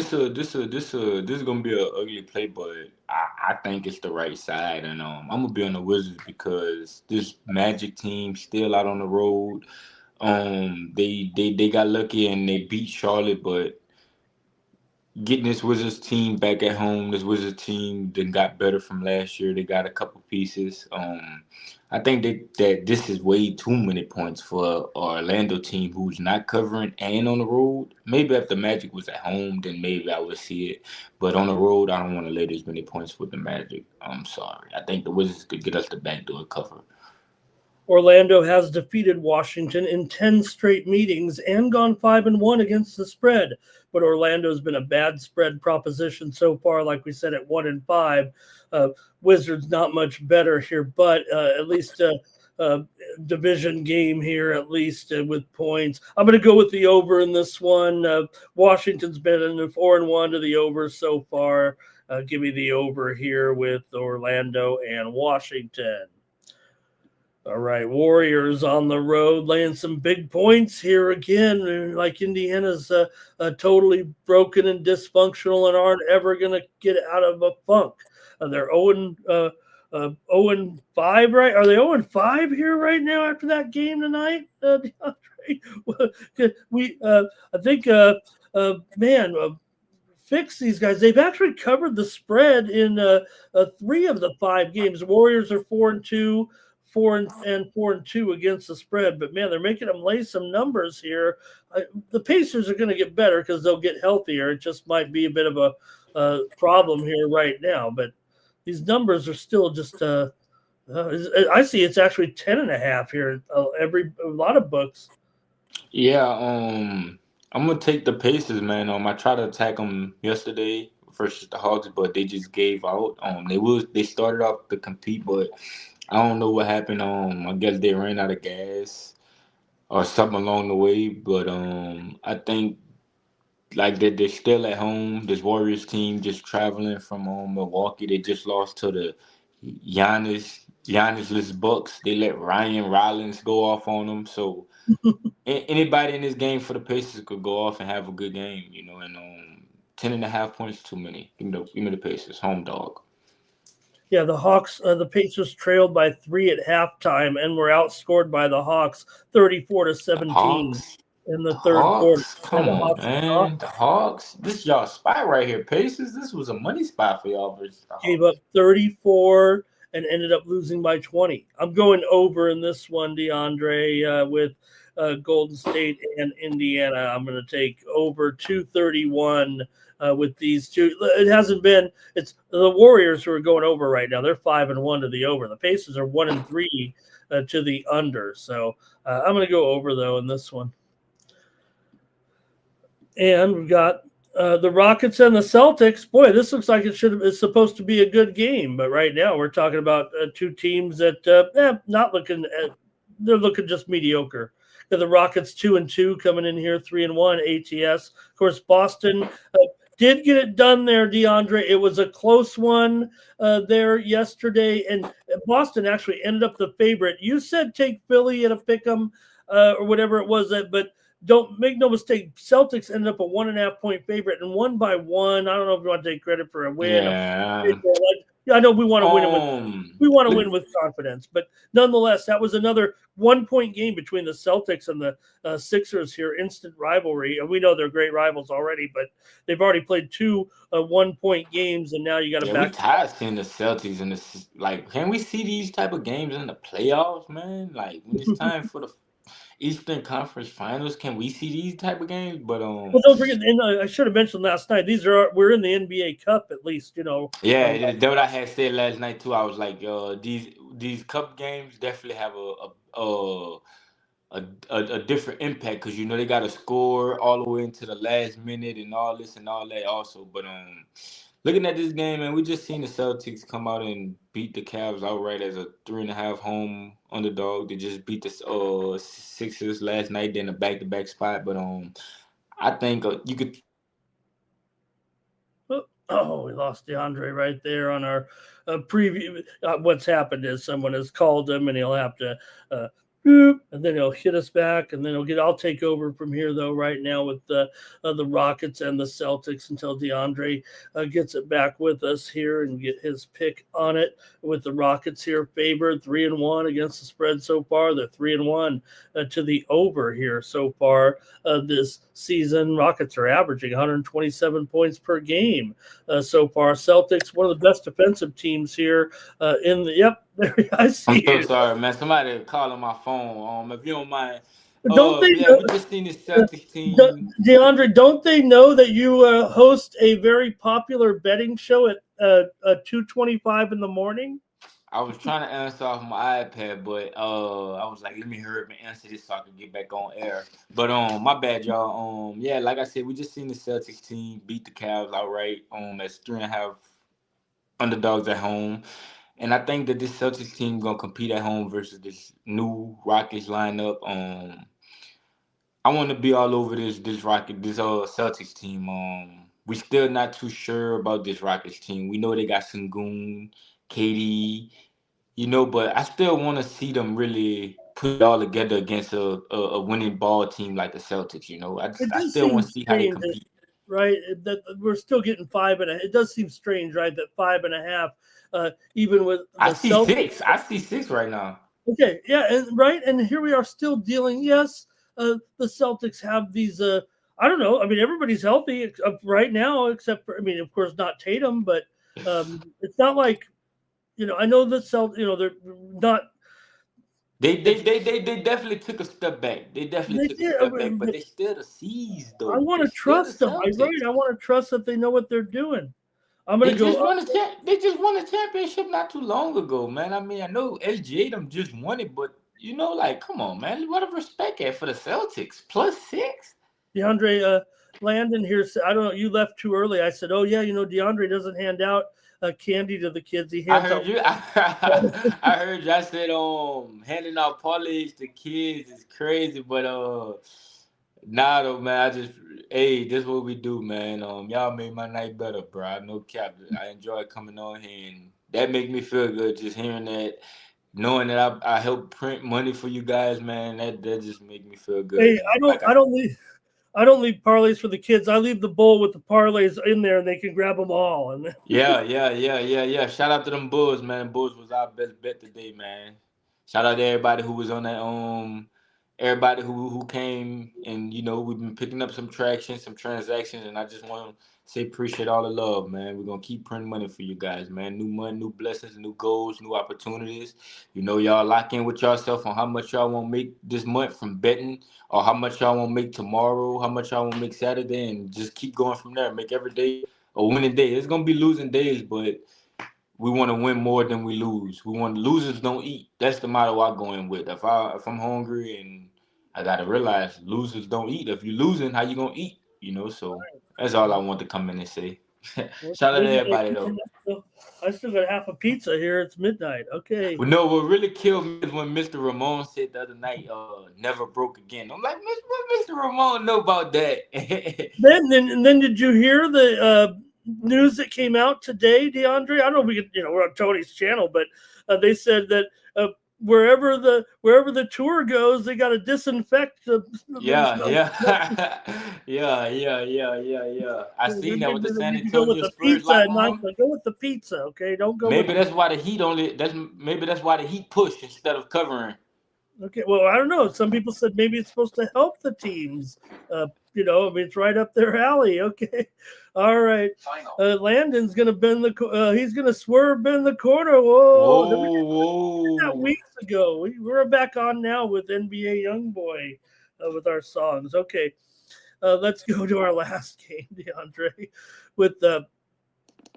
be an ugly play, but I think it's the right side, and I'm gonna be on the Wizards because this Magic team still out on the road. They got lucky and they beat Charlotte, but getting this Wizards team back at home. This Wizards team then got better from last year. They got a couple pieces. I think that this is way too many points for an Orlando team who's not covering and on the road. Maybe if the Magic was at home, then maybe I would see it. But on the road, I don't want to lay this many points with the Magic. I'm sorry. I think the Wizards could get us the backdoor cover. Orlando has defeated Washington in 10 straight meetings and gone 5-1 against the spread. But Orlando's been a bad spread proposition so far, like we said, at 1-5. Wizards not much better here, but at least division game here, at least with points. I'm going to go with the over in this one. Washington's been in the 4-1 to the over so far. Give me the over here with Orlando and Washington. All right, Warriors on the road laying some big points here again. Like Indiana's totally broken and dysfunctional and aren't ever going to get out of a funk. They're 0-5, right? Are they 0-5 here right now after that game tonight, DeAndre? I think, fix these guys. They've actually covered the spread in 3 of the 5 games. The Warriors are 4-2. 4-2 against the spread, but man, they're making them lay some numbers here. The Pacers are going to get better because they'll get healthier. It just might be a bit of a problem here right now, but these numbers are still just. I see it's actually 10.5 here. A lot of books. Yeah, I'm gonna take the Pacers, man. I tried to attack them yesterday versus the Hawks, but they just gave out. They started off to compete, but I don't know what happened. I guess they ran out of gas or something along the way. But I think like they're still at home. This Warriors team just traveling from Milwaukee. They just lost to the Giannis-less Bucks. They let Ryan Rollins go off on them. So anybody in this game for the Pacers could go off and have a good game, And 10.5 points too many. Give me the Pacers, home dog. Yeah, the Hawks, the Pacers trailed by 3 at halftime and were outscored by the Hawks 34-17 in the third quarter. Come on, man. The Hawks. This y'all spot right here, Pacers. This was a money spot for y'all versus the Hawks. Gave up 34 and ended up losing by 20. I'm going over in this one, DeAndre, with Golden State and Indiana. I'm going to take over 231 with these two. It hasn't been. It's the Warriors who are going over right now. They're 5-1 to the over. The Pacers are 1-3 to the under. So I'm going to go over though in this one. And we've got the Rockets and the Celtics. Boy, this looks like it's supposed to be a good game, but right now we're talking about 2 teams that not looking at. They're looking just mediocre. The Rockets 2-2 coming in here, 3-1 ATS. Of course, Boston did get it done there, DeAndre. It was a close one there yesterday, and Boston actually ended up the favorite. You said take Philly at a pick'em or whatever it was, but don't make no mistake. Celtics ended up a 1.5 point favorite and won by 1. I don't know if you want to take credit for a win. Yeah. I know we want to win win with confidence, but nonetheless, that was another 1 point game between the Celtics and the Sixers here. Instant rivalry, and we know they're great rivals already, but they've already played 2 1 point games, and now you got to back. We tired seeing the Celtics and can we see these type of games in the playoffs, man? Like when it's time for the Eastern Conference Finals, can we see these type of games? But well, don't forget, and I should have mentioned last night. We're in the NBA Cup at least, Yeah, that's what I had said last night too. I was like, these Cup games definitely have a different impact because they got to score all the way into the last minute and all this and all that also. But looking at this game, man, we just seen the Celtics come out and beat the Cavs outright as a 3.5 home underdog. They just beat the Sixers last night in a back-to-back spot. But I think you could. Oh, we lost DeAndre right there on our preview. What's happened is someone has called him, and he'll have to and then he'll hit us back, and then I'll take over from here though right now with the Rockets and the Celtics until DeAndre gets it back with us here and get his pick on it. With the Rockets here favored 3-1 against the spread so far. They're 3-1 to the over here so far this season. Rockets are averaging 127 points per game so far. Celtics, one of the best defensive teams here in the. Yep, there I see I'm so you. sorry, man. Somebody calling my phone. If you don't mind. Don't they Yeah, know, we just seen the Celtics team. DeAndre? Don't they know that you host a very popular betting show at 2:25 in the morning? I was trying to answer off my iPad, but I was like, let me hurry up and answer this so I can get back on air. But my bad, y'all. Yeah, like I said, we just seen the Celtics team beat the Cavs outright. As 3.5 underdogs at home. And I think that this Celtics team gonna compete at home versus this new Rockets lineup. I want to be all over this Celtics team. We still not too sure about this Rockets team. We know they got Sengun, KD, but I still want to see them really put it all together against a winning ball team like the Celtics. It I does still seem want to see how they strange, compete. right? That we're still getting 5.5. It does seem strange, right? That 5.5, even with I the see Celtics. six. I see six right now. Okay, yeah, and right, and here we are still dealing. Yes, the Celtics have these. I don't know. I mean, everybody's healthy right now, except for, I mean, of course, not Tatum, but it's not like I know the they're not. It's They definitely took a step back. They definitely they took a did. step back, but they still the C's I though. want They to still the trust them. Celtics. I want to trust that they know what they're doing. I'm gonna They go. just won a They just won a championship not too long ago, man. I mean, I know SGA them just won it, but like, come on, man. What a respect at for the Celtics. +6. DeAndre Landon here. I don't know. You left too early. I said, oh yeah, DeAndre doesn't hand out candy to the kids. He I hands heard out. you. I heard you. I said, handing out parlays to kids is crazy, but nah, though, man. Hey, this is what we do, man. Y'all made my night better, bro. No cap. I enjoy coming on here, and that make me feel good. Just hearing that, knowing that I help print money for you guys, man. That just make me feel good. Hey, And like I don't leave parlays for the kids. I leave the bowl with the parlays in there, and they can grab them all. And yeah. Shout out to them Bulls, man. Bulls was our best bet today, man. Shout out to everybody who was on that everybody who came, and we've been picking up some traction, some transactions, and I just want to say appreciate all the love, man. We're gonna keep printing money for you guys, man. New money, new blessings, new goals, new opportunities. Y'all lock in with yourself on how much y'all want to make this month from betting, or how much y'all want to make tomorrow, how much y'all want to make Saturday, and just keep going from there. Make every day a winning day. It's gonna be losing days, but we want to win more than we lose. We want losers don't eat. That's the motto I go in with. If I'm hungry, and I gotta realize losers don't eat. If you're losing, how you gonna eat? So that's all I want to come in and say. it's Shout out to midnight. everybody though. I still got half a pizza here. It's midnight. Okay. But no, what really killed me is when Mr. Ramon said the other night, never broke again. I'm like, what Mr. Ramon know about that? Then did you hear the news that came out today, DeAndre? I don't know if we could, we're on Tony's channel, but they said that wherever the tour goes, they got to disinfect Yeah, yeah, yeah. I seen that with the San You go with Antonio the Spurs pizza locker and not room. go with the pizza, okay? Don't go with Maybe the that's why the Heat only. Maybe that's why the Heat push instead of covering. okay. Well, I don't know. Some people said maybe it's supposed to help the teams. I mean, it's right up their alley. Okay, all right. Final. Landon's gonna he's gonna swerve bend the corner. Whoa! We did that Whoa. weeks ago. We're back on now with NBA YoungBoy with our songs. Okay, let's go to our last game, DeAndre. With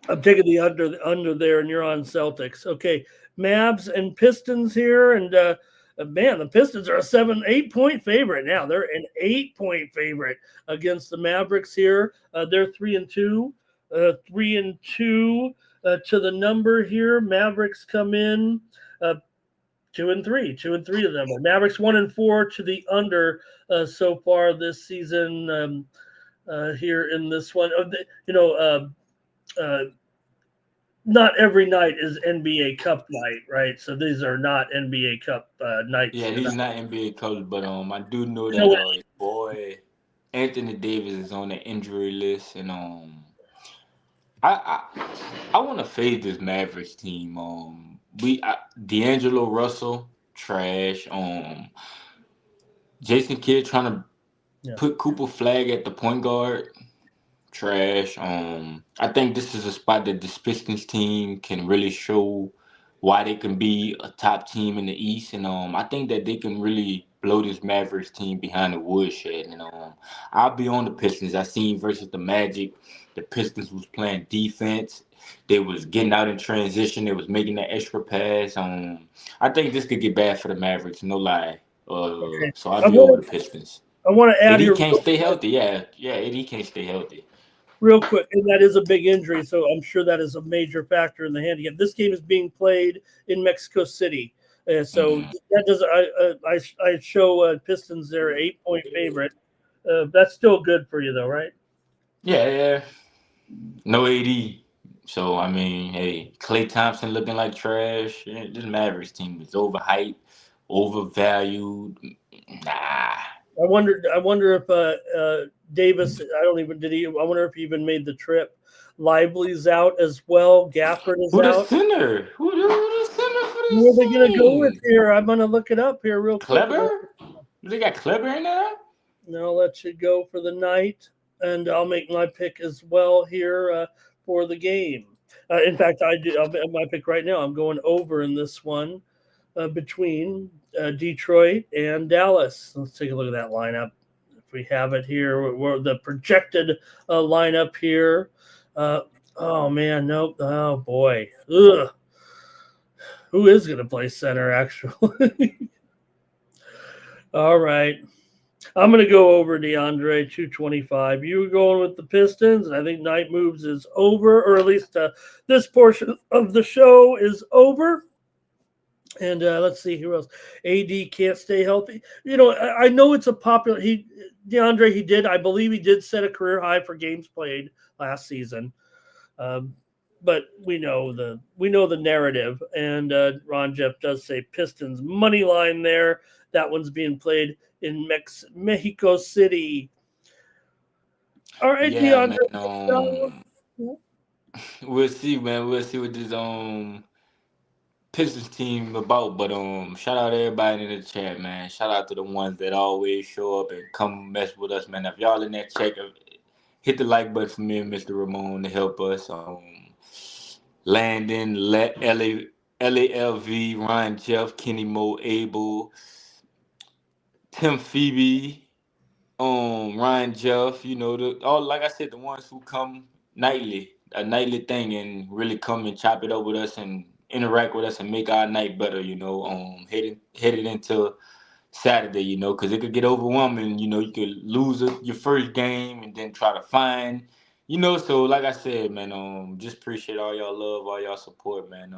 I'm taking the under there, and you're on Celtics. Okay, Mavs and Pistons here, and man, the Pistons are a 8 point favorite now. They're an 8 point favorite against the Mavericks here. They're 3-2, 3-2 to the number here. Mavericks come in 2-3, 2-3 of them. Mavericks 1-4 to the under so far this season. Here in this one, uh, not every night is NBA Cup night, right? So these are not NBA Cup nights Yeah, these tonight. not NBA colors, but I do know You know that what? his boy Anthony Davis is on the injury list, and I want to fade this Mavericks team. D'Angelo Russell trash. Jason Kidd trying to Yeah. put Cooper Flag at the point guard. Trash. I think this is a spot that this Pistons team can really show why they can be a top team in the East, and I think that they can really blow this Mavericks team behind the woodshed. And I'll be on the Pistons. I seen versus the Magic, the Pistons was playing defense. They was getting out in transition. They was making that extra pass. I think this could get bad for the Mavericks. No lie. Okay. So I'll I be over want the Pistons. I want to add AD here can't stay healthy. Yeah, yeah. AD can't stay healthy. real quick, and that is a big injury, so I'm sure that is a major factor in the handicap. This game is being played in Mexico City, so Mhm. that does I show Pistons their 8-point favorite. That's still good for you, though, right? Yeah, yeah. No AD. So I mean, hey, Klay Thompson looking like trash. Yeah, this Mavericks team is overhyped, overvalued. Nah. I wonder if Davis. I don't even did he. I wonder if he even made the trip. Lively's out as well. Gafford is Who the out. center? Who the center for Who are this they going to go with team? here? I'm going to look it up here real quick. Kleber? They got Kleber in there? And I'll let you go for the night, and I'll make my pick as well here for the game. In fact, I do. I'll make my pick right now. I'm going over in this one between Detroit and Dallas. Let's take a look at that lineup. If we have it here, we're the projected lineup here. Uh, oh man, nope. Oh boy, ugh. Who is going to play center? Actually, all right. I'm going to go over DeAndre 225. You were going with the Pistons, and I think Night Moves is over, or at least this portion of the show is over. And let's see who else. AD can't stay healthy. You know, I know it's a popular. DeAndre, I believe he did set a career high for games played last season. Um, but we know the narrative, and Ron Jeff does say Pistons money line there. That one's being played in Mexico City. All right, Yeah, man. DeAndre. We'll see, man. We'll see what this Pistons team about. But shout out to everybody in the chat, man. Shout out to the ones that always show up and come mess with us, man. If y'all in that check, hit the like button for me and Mr. Ramon to help us. Landon, LALV, Ryan Jeff, Kenny Mo, Abel, Tim Phoebe, Ryan Jeff, all like I said, the ones who come nightly, a nightly thing, and really come and chop it up with us and interact with us and make our night better, headed into Saturday, because it could get overwhelming. You could lose your first game and then try to find, So like I said, man, just appreciate all y'all love, all y'all support, man.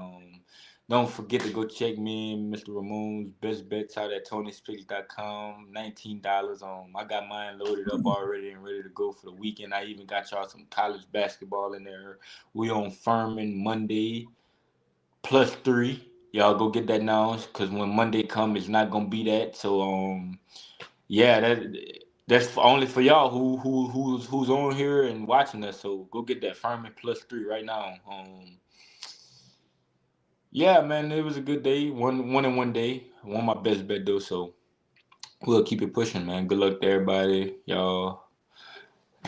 Don't forget to go check me and Mr. Ramon's best bets out at TonySpicks.com. $19. I got mine loaded up already and ready to go for the weekend. I even got y'all some college basketball in there. We on Furman Monday +3. Y'all go get that now, cause when Monday come, it's not gonna be that. So yeah, that's only for y'all who's on here and watching us. So go get that Furman +3 right now. Yeah, man, it was a good day. One in one day. I won my best bet though, so we'll keep it pushing, man. Good luck to everybody. Y'all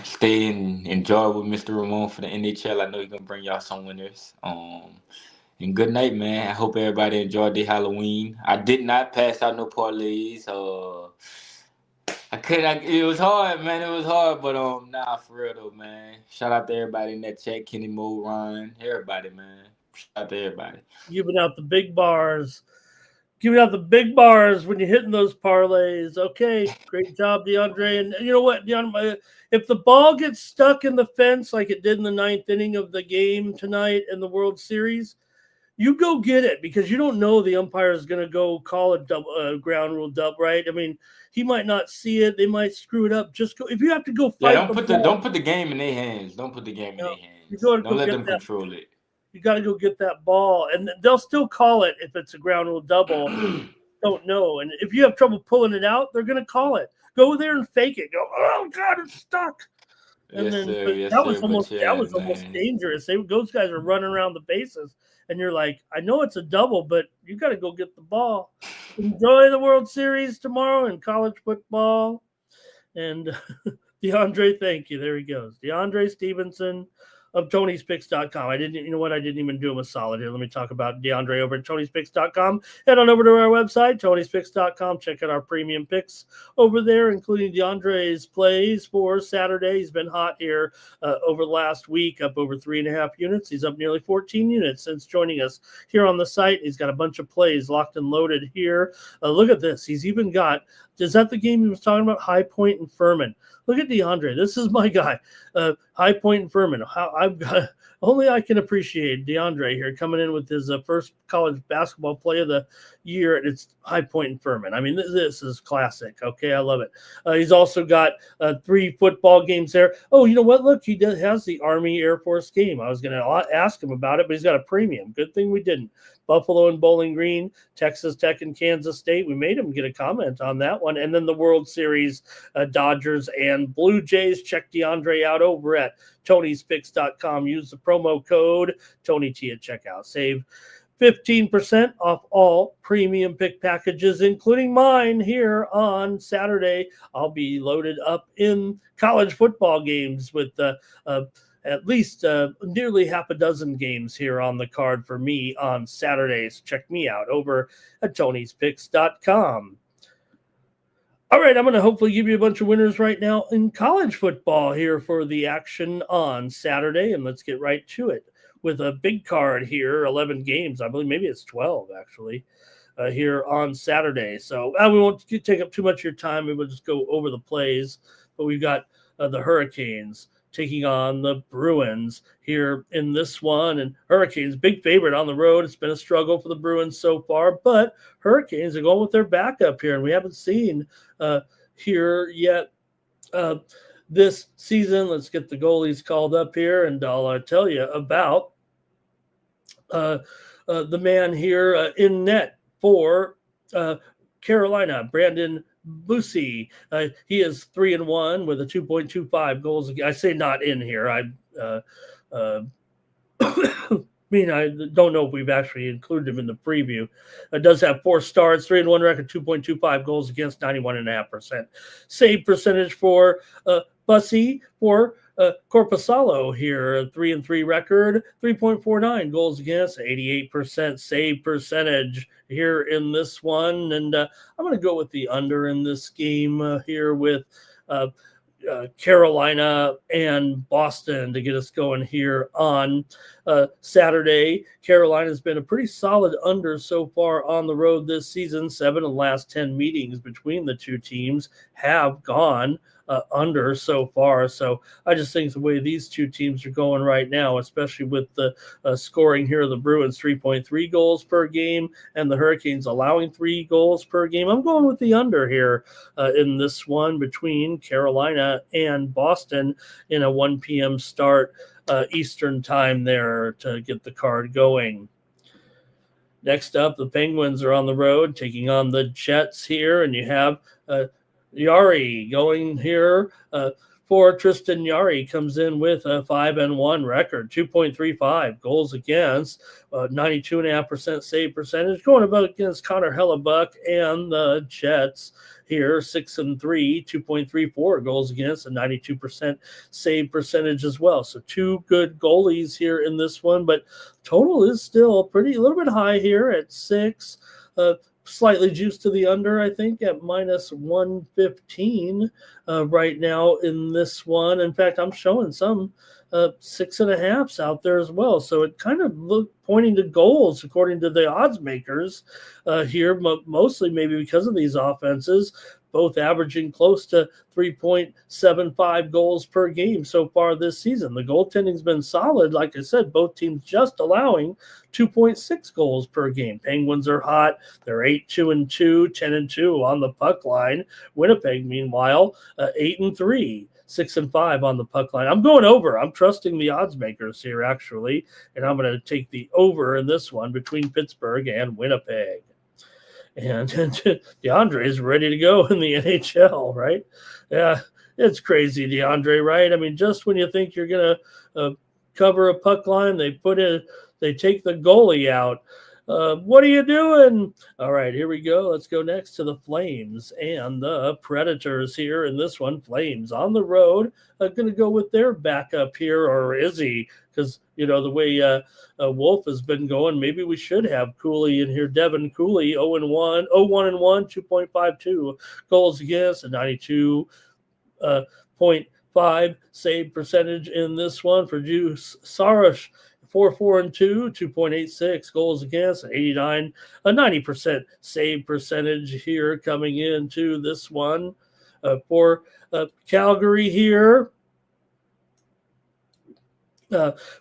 stay and enjoy with Mr. Ramon for the NHL. I know he's gonna bring y'all some winners. And good night, man. I hope everybody enjoyed their Halloween. I did not pass out no parlays. It was hard, man. It was hard, but nah, for real though, man. Shout out to everybody in that chat, Kenny Mo, Ryan, everybody, man. Shout out to everybody. Giving out the big bars. Giving out the big bars when you're hitting those parlays. Okay, great job, DeAndre. And you know what, DeAndre, if the ball gets stuck in the fence like it did in the ninth inning of the game tonight in the World Series, you go get it because you don't know the umpire is going to go call a ground rule dub, right? I mean, he might not see it. They might screw it up. Just go. If you have to go Yeah, fight the ball, don't put the game in their hands. Don't put the game in their you hands. go to Don't go let get them that. control it. You got to go get that ball, and they'll still call it if it's a ground rule double. Don't know, and if you have trouble pulling it out, they're going to call it. Go there and fake it. Go, oh God, it's stuck. And Yes, then sir. but Yes, that sir. was But yeah, almost man. dangerous. Those guys are running around the bases, and you're like, I know it's a double, but you got to go get the ball. Enjoy the World Series tomorrow in college football. And DeAndre, thank you. There he goes. DeAndre Stevenson of Tony'sPicks.com. I didn't even do him a solid here. Let me talk about DeAndre over at Tony'sPicks.com. Head on over to our website, Tony'sPicks.com. Check out our premium picks over there, including DeAndre's plays for Saturday. He's been hot here over the last week, up over 3.5 units. He's up nearly 14 units since joining us here on the site. He's got a bunch of plays locked and loaded here. Look at this. He's even got, is that the game he was talking about? High Point and Furman. Look at DeAndre. This is my guy. High Point and Furman. I've got only I can appreciate DeAndre here coming in with his first college basketball play of the year, and it's High Point and Furman. I mean, this is classic. Okay, I love it. He's also got 3 football games there. Oh, you know what? Look, he has the Army Air Force game. I was going to ask him about it, but he's got a premium. Good thing we didn't. Buffalo and Bowling Green, Texas Tech and Kansas State. We made him get a comment on that one. And then the World Series, Dodgers and Blue Jays. Check DeAndre out over at Tony'sPicks.com. Use the promo code TonyT at checkout. Save 15% off all premium pick packages, including mine here on Saturday. I'll be loaded up in college football games with at least nearly half a dozen games here on the card for me on Saturdays. Check me out over at Tony'sPicks.com. All right, I'm going to hopefully give you a bunch of winners right now in college football here for the action on Saturday, and let's get right to it with a big card here, 11 games. I believe maybe it's 12, actually, here on Saturday. So we won't take up too much of your time. We will just go over the plays, but we've got the Hurricanes taking on the Bruins here in this one. And Hurricanes, big favorite on the road. It's been a struggle for the Bruins so far, but Hurricanes are going with their backup here, and we haven't seen here yet this season. Let's get the goalies called up here, and I'll tell you about the man here in net for Carolina, Brandon Bussi. He is 3-1 with a 2.25 goals. I say not in here. I mean, I don't know if we've actually included him in the preview. Does have 4 starts, 3-1 record, 2.25 goals against, 91.5%. Save percentage for Bussi for Corpusalo here, 3-3 record, 3.49 goals against, 88% save percentage here in this one. And I'm going to go with the under in this game here with Carolina and Boston to get us going here on Saturday. Carolina's been a pretty solid under so far on the road this season. 7 of the last 10 meetings between the two teams have gone under so far. So I just think the way these two teams are going right now, especially with the scoring here, the Bruins 3.3 goals per game and the Hurricanes allowing 3 goals per game, I'm going with the under here in this one between Carolina and Boston in a 1 p.m. start Eastern time there to get the card going. Next up, the Penguins are on the road taking on the Jets here, and you have Yari going here for Tristan Yari. Comes in with a 5-1 record, 2.35 goals against, 92.5% save percentage, going about against Connor Hellebuck and the Jets here, 6-3, 2.34 goals against, and 92% save percentage as well. So 2 good goalies here in this one, but total is still a little bit high here at 6. Slightly juiced to the under, I think, at minus 115 right now in this one. In fact, I'm showing some 6.5s out there as well. So it kind of looked pointing to goals according to the odds makers here, mostly maybe because of these offenses, both averaging close to 3.75 goals per game so far this season. The goaltending's been solid. Like I said, both teams just allowing 2.6 goals per game. Penguins are hot. They're 8-2-2, 10-2 on the puck line. Winnipeg, meanwhile, 8-3. 6-5 on the puck line. I'm going over. I'm trusting the odds makers here, actually, and I'm going to take the over in this one between Pittsburgh and Winnipeg. And DeAndre is ready to go in the NHL, right? Yeah, it's crazy, DeAndre, right? I mean, just when you think you're going to cover a puck line, they take the goalie out. What are you doing? All right, here we go. Let's go next to the Flames and the Predators here in this one. Flames on the road. Going to go with their backup here, or is he? Because, the way Wolf has been going, maybe we should have Cooley in here. Devin Cooley, 0-1, 2.52 goals against, a 92.5 save percentage in this one for Juice Saros. 4-4-2, 2.86 goals against, 90% save percentage here coming into this one for Calgary here.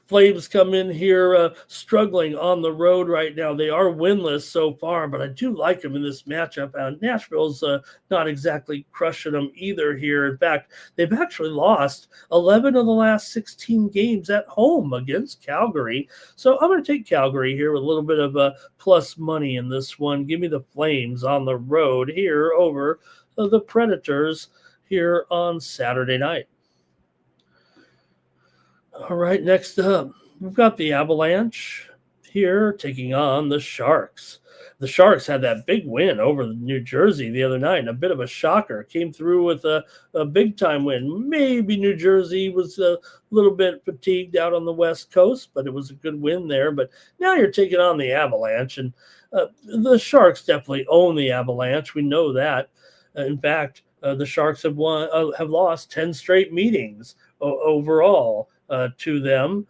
Flames come in here struggling on the road right now. They are winless so far, but I do like them in this matchup. Nashville's not exactly crushing them either here. In fact, they've actually lost 11 of the last 16 games at home against Calgary. So I'm going to take Calgary here with a little bit of plus money in this one. Give me the Flames on the road here over the Predators here on Saturday night. All right, next up, we've got the Avalanche here taking on the Sharks. The Sharks had that big win over New Jersey the other night, and a bit of a shocker. Came through with a big-time win. Maybe New Jersey was a little bit fatigued out on the West Coast, but it was a good win there. But now you're taking on the Avalanche, and the Sharks definitely own the Avalanche. We know that. In fact, the Sharks have lost 10 straight meetings overall. To them.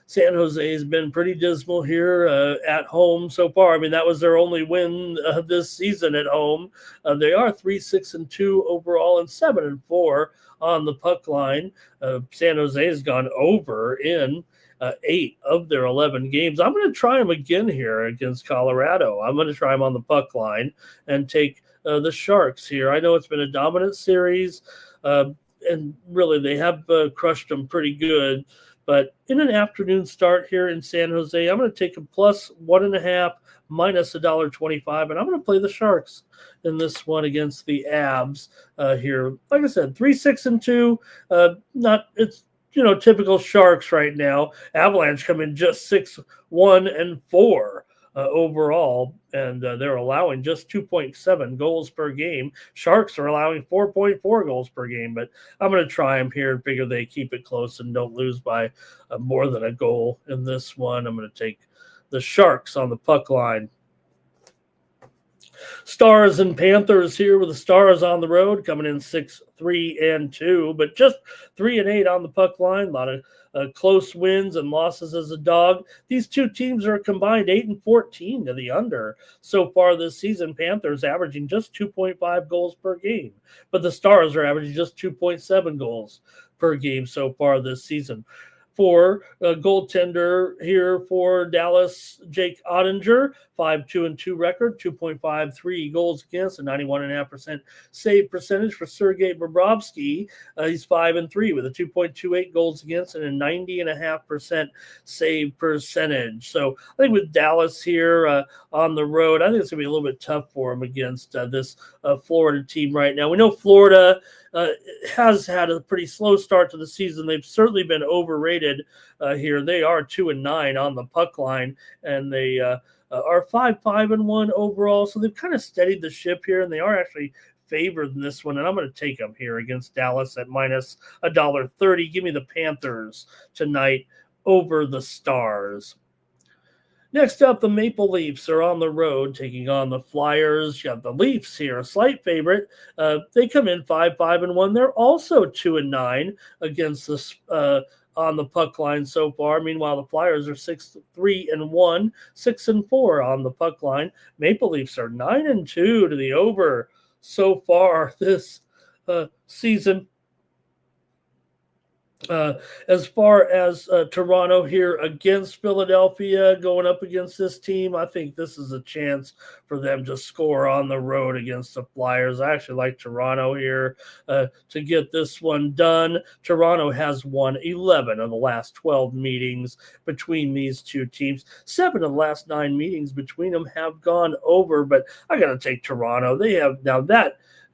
San Jose has been pretty dismal here at home so far. I mean, that was their only win this season at home. They are 3-6-2 overall and 7-4 on the puck line. San Jose has gone over in 8 of their 11 games. I'm going to try them again here against Colorado. I'm going to try them on the puck line and take the Sharks here. I know it's been a dominant series. And really, they have crushed them pretty good. But in an afternoon start here in San Jose, I'm going to take a plus 1.5, minus $1.25, and I'm going to play the Sharks in this one against the Abs here. Like I said, 3-6-2. It's typical Sharks right now. Avalanche come in just 6-1-4. Overall, and they're allowing just 2.7 goals per game. Sharks are allowing 4.4 goals per game, but I'm going to try them here and figure they keep it close and don't lose by more than a goal in this one. I'm going to take the Sharks on the puck line. Stars and Panthers here with the Stars on the road, coming in 6-3-2, but just 3-8 on the puck line. A lot of close wins and losses as a dog. These two teams are combined 8-14 to the under so far this season. Panthers averaging just 2.5 goals per game, but the Stars are averaging just 2.7 goals per game so far this season. For a goaltender here for Dallas, Jake Ottinger, 5-2-2 record, 2.53 goals against, a 91.5% save percentage. For Sergei Bobrovsky, he's 5-3 with a 2.28 goals against and a 90.5% save percentage. So I think with Dallas here on the road, I think it's going to be a little bit tough for him against this Florida team right now. We know Florida has had a pretty slow start to the season. They've certainly been overrated here. They are 2-9 on the puck line, and they are 5-5-1 overall. So they've kind of steadied the ship here, and they are actually favored in this one. And I'm going to take them here against Dallas at minus $1.30. Give me the Panthers tonight over the Stars. Next up, the Maple Leafs are on the road taking on the Flyers. You have the Leafs here, a slight favorite. They come in 5-5-1. They're also 2-9 against this on the puck line so far. Meanwhile, the Flyers are 6-3-1, 6-4 on the puck line. Maple Leafs are 9-2 to the over so far this season. As far as Toronto here against Philadelphia, going up against this team, I think this is a chance for them to score on the road against the Flyers. I actually like Toronto here to get this one done. Toronto has won 11 of the last 12 meetings between these two teams. 7 of the last 9 meetings between them have gone over, but I got to take Toronto. They have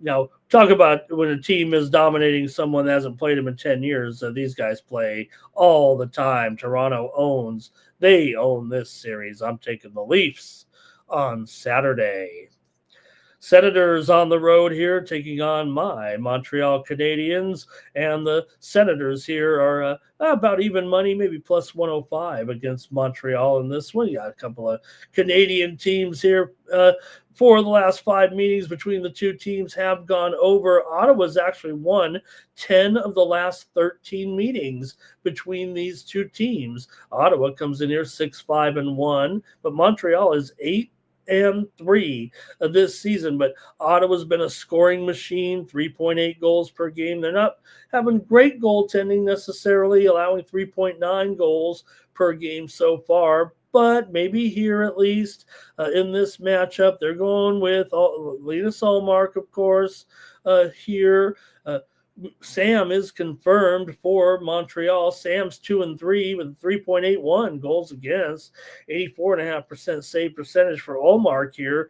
now, talk about when a team is dominating someone that hasn't played them in 10 years. These guys play all the time. They own this series. I'm taking the Leafs on Saturday. Senators on the road here taking on my Montreal Canadiens, and the Senators here are about even money, maybe plus 105 against Montreal in this one. You got a couple of Canadian teams here. 4 of the last 5 meetings between the two teams have gone over. Ottawa's actually won 10 of the last 13 meetings between these two teams. Ottawa comes in here 6-5-1, but Montreal is 8-3 this season. But Ottawa's been a scoring machine, 3.8 goals per game. They're not having great goaltending necessarily, allowing 3.9 goals per game so far. But maybe here at least in this matchup, they're going with Linus Ullmark, of course, here. Sam is confirmed for Montreal. Sam's 2-3 with 3.81 goals against, 84.5% save percentage for Ullmark here.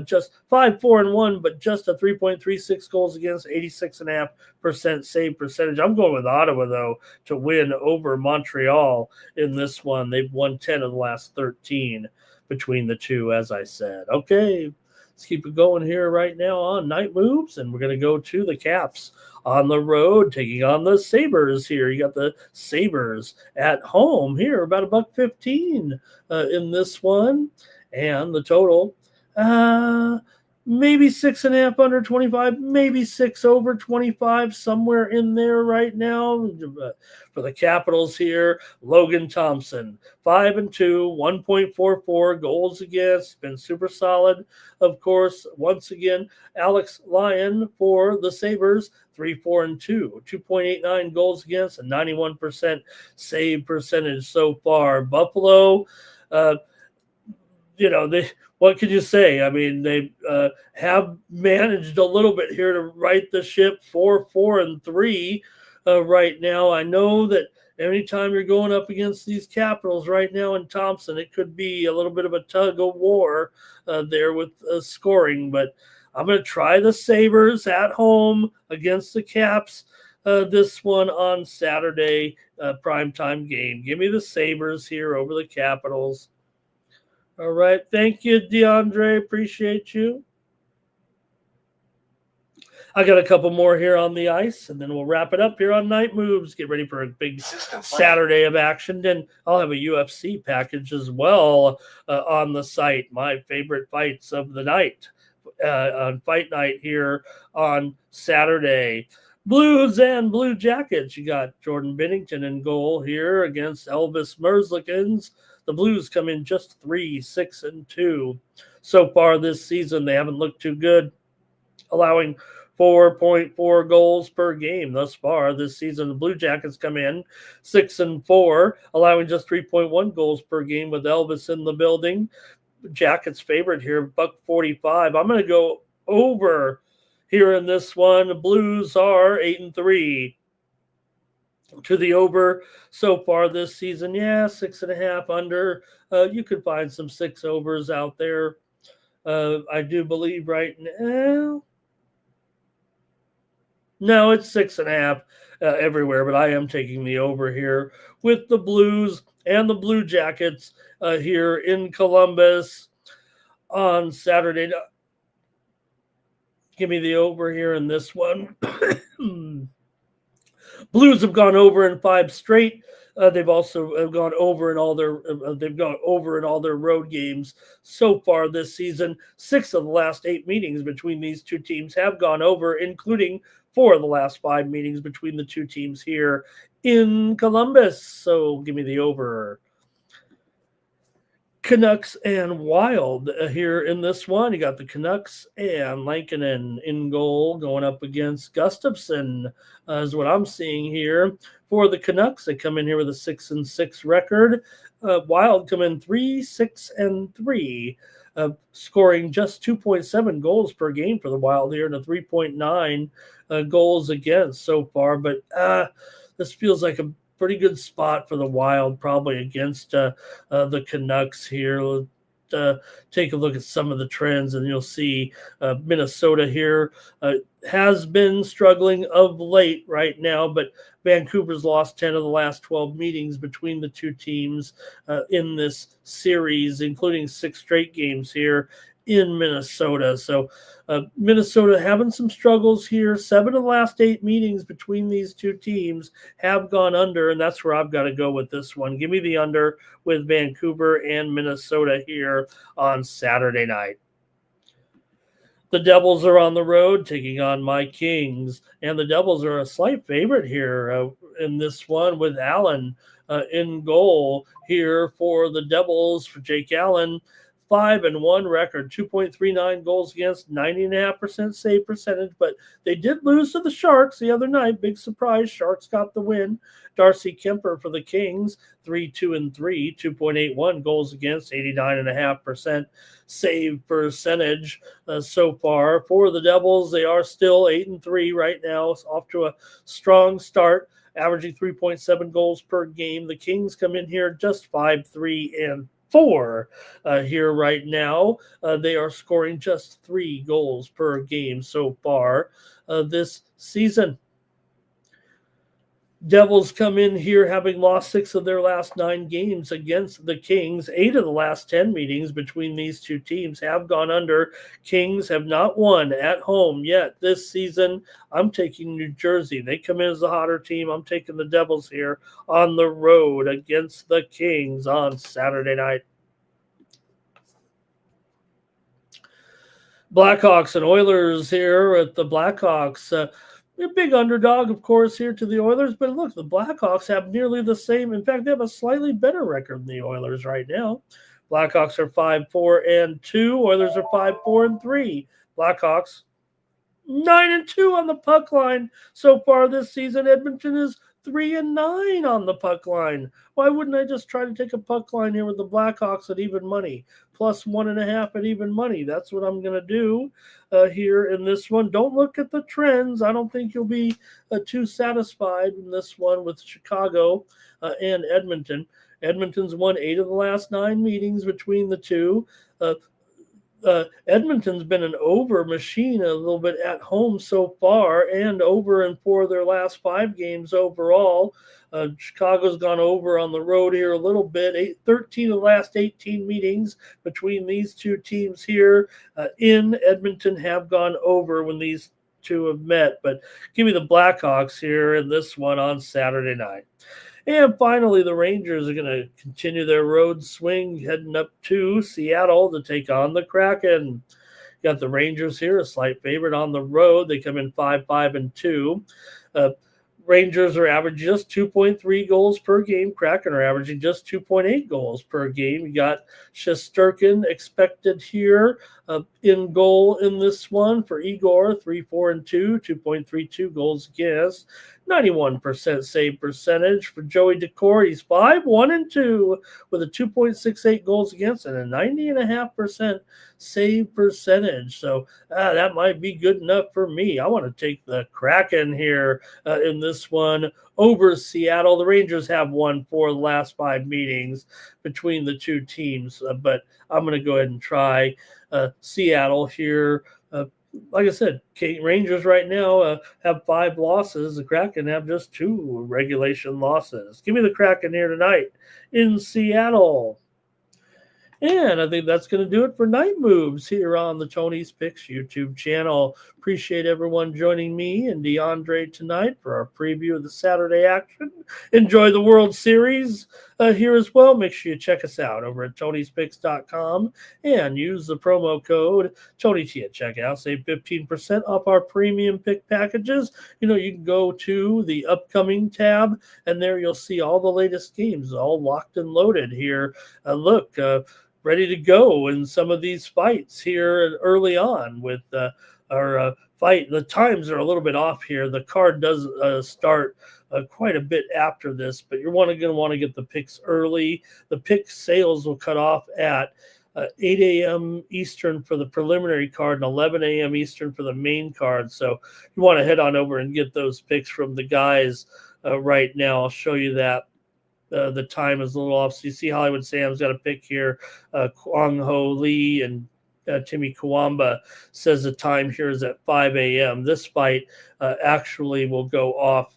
Just 5-4-1, but just a 3.36 goals against, 86.5% save percentage. I'm going with Ottawa though to win over Montreal in this one. They've won 10 of the last 13 between the two, as I said. Okay, let's keep it going here right now on Night Moves, and we're going to go to the Caps on the road taking on the Sabres here. You got the Sabres at home here, about $1.15 in this one, and the total maybe 6.5 under 25, maybe 6 over 25, somewhere in there right now. For the Capitals here, Logan Thompson, 5-2, 1.44 goals against, been super solid. Of course, once again, Alex Lyon for the Sabres, 3-4-2, 2.89 goals against, and 91% save percentage so far. Buffalo, what could you say? I mean, they have managed a little bit here to right the ship, 4-4-3 right now. I know that anytime you're going up against these Capitals right now in Thompson, it could be a little bit of a tug of war there with scoring, but I'm going to try the Sabres at home against the Caps this one on Saturday, primetime game. Give me the Sabres here over the Capitals. All right. Thank you, DeAndre. Appreciate you. I got a couple more here on the ice, and then we'll wrap it up here on Night Moves. Get ready for a big Saturday of action. Then I'll have a UFC package as well on the site. My favorite fights of the night on Fight Night here on Saturday. Blues and Blue Jackets. You got Jordan Binnington in goal here against Elvis Merzlikins. The Blues come in just 3-6-2 so far this season. They haven't looked too good, allowing 4.4 goals per game thus far this season. The Blue Jackets come in 6-4, allowing just 3.1 goals per game with Elvis in the building. Jackets favorite here, $1.45. I'm going to go over here in this one. The Blues are 8-3. To the over so far this season. Yeah, 6.5 under. You can find some 6 overs out there. I do believe right now. No, it's 6.5 everywhere, but I am taking the over here with the Blues and the Blue Jackets here in Columbus on Saturday. Give me the over here in this one. Blues have gone over in 5 straight. They've also gone over in all their road games so far this season. 6 of the last 8 meetings between these two teams have gone over, including 4 of the last 5 meetings between the two teams here in Columbus. So give me the over. Canucks and Wild here in this one. You got the Canucks and Lankinen in goal going up against Gustafson, is what I'm seeing here. For the Canucks, they come in here with a 6-6 record. Wild come in 3-6-3, scoring just 2.7 goals per game for the Wild here and a 3.9 goals against so far. But this feels like a pretty good spot for the Wild, probably against the Canucks here. Take a look at some of the trends, and you'll see Minnesota here has been struggling of late right now, but Vancouver's lost 10 of the last 12 meetings between the two teams in this series, including 6 straight games here in Minnesota. So Minnesota having some struggles here. 7 of the last 8 meetings between these two teams have gone under, and that's where I've got to go with this one. Give me the under with Vancouver and Minnesota here on Saturday night. The Devils are on the road taking on my Kings, and the Devils are a slight favorite here in this one with Allen in goal here for the Devils. For Jake Allen, 5-1 record, 2.39 goals against, 90.5% save percentage, but they did lose to the Sharks the other night. Big surprise. Sharks got the win. Darcy Kemper for the Kings, 3-2-3, 2.81 goals against, 89.5% save percentage so far. For the Devils, they are still 8-3 right now, off to a strong start, averaging 3.7 goals per game. The Kings come in here just 5-3-4 here right now. They are scoring just 3 goals per game so far this season. Devils come in here having lost 6 of their last 9 games against the Kings. 8 of the last 10 meetings between these two teams have gone under. Kings have not won at home yet this season. I'm taking New Jersey. They come in as the hotter team. I'm taking the Devils here on the road against the Kings on Saturday night. Blackhawks and Oilers here at the Blackhawks. A big underdog, of course, here to the Oilers. But look, the Blackhawks have nearly the same. In fact, they have a slightly better record than the Oilers right now. Blackhawks are 5-4-2. Oilers are 5-4-3. Blackhawks 9-2 on the puck line so far this season. Edmonton is 3-9 on the puck line. Why wouldn't I just try to take a puck line here with the Blackhawks at even money? Plus 1.5 at even money. That's what I'm going to do here in this one. Don't look at the trends. I don't think you'll be too satisfied in this one with Chicago and Edmonton. Edmonton's won 8 of the last 9 meetings between the two. Edmonton's been an over machine a little bit at home so far, and over in 4 of their last 5 games overall. Chicago's gone over on the road here a little bit. 13 of the last 18 meetings between these two teams here in Edmonton have gone over when these two have met. But give me the Blackhawks here in this one on Saturday night. And finally, the Rangers are going to continue their road swing, heading up to Seattle to take on the Kraken. Got the Rangers here, a slight favorite on the road. They come in 5-5-2. Rangers are averaging just 2.3 goals per game. Kraken are averaging just 2.8 goals per game. You got Shesterkin expected here in goal in this one for Igor, 3-4-2, 2.32 goals against. 91% save percentage for Joey Decor. He's 5-1-2 with a 2.68 goals against and a 90.5% save percentage. So that might be good enough for me. I want to take the Kraken here in this one over Seattle. The Rangers have won 4 of the last 5 meetings between the two teams, but I'm going to go ahead and try Seattle here. Like I said, Rangers right now have 5 losses. The Kraken have just 2 regulation losses. Give me the Kraken here tonight in Seattle. And I think that's going to do it for Night Moves here on the Tony's Picks YouTube channel. Appreciate everyone joining me and DeAndre tonight for our preview of the Saturday action. Enjoy the World Series here as well. Make sure you check us out over at Tony'sPicks.com and use the promo code TonyT at checkout. Save 15% off our premium pick packages. You know, you can go to the upcoming tab, and there you'll see all the latest games all locked and loaded here. ready to go in some of these fights here early on with our fight. The times are a little bit off here. The card does start quite a bit after this, but you're going to want to get the picks early. The pick sales will cut off at 8 a.m. Eastern for the preliminary card and 11 a.m. Eastern for the main card. So you want to head on over and get those picks from the guys right now. I'll show you that. The time is a little off. So you see Hollywood Sam's got a pick here. Kwang Ho Lee and Timmy Kawamba says the time here is at 5 a.m. This fight actually will go off.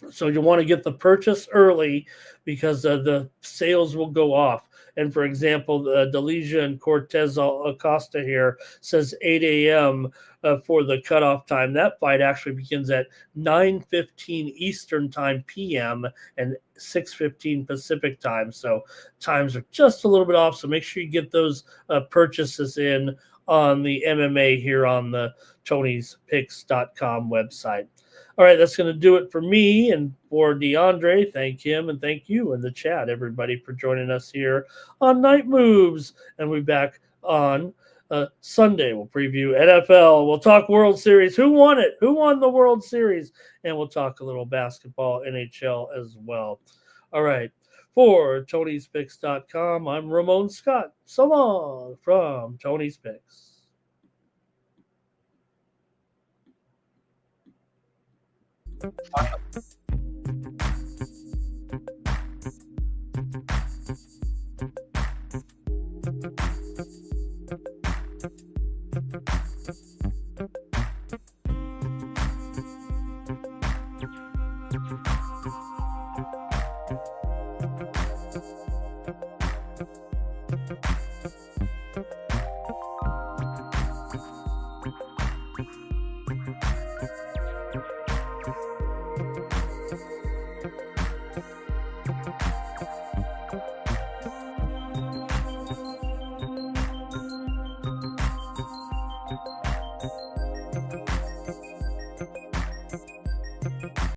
So you want to get the purchase early because the sales will go off. And for example, Delija and Cortez Acosta here says 8 a.m. For the cutoff time. That fight actually begins at 9:15 Eastern time p.m. and 6:15 Pacific time. So times are just a little bit off. So make sure you get those purchases in on the MMA here on the Tony'sPicks.com website. All right, that's going to do it for me and for DeAndre. Thank him and thank you in the chat, everybody, for joining us here on Night Moves. And we'll be back on Sunday. We'll preview NFL. We'll talk World Series. Who won it? Who won the World Series? And we'll talk a little basketball, NHL as well. All right. For Tony'sPicks.com, I'm Ramon Scott. So long from Tony's Picks. Final.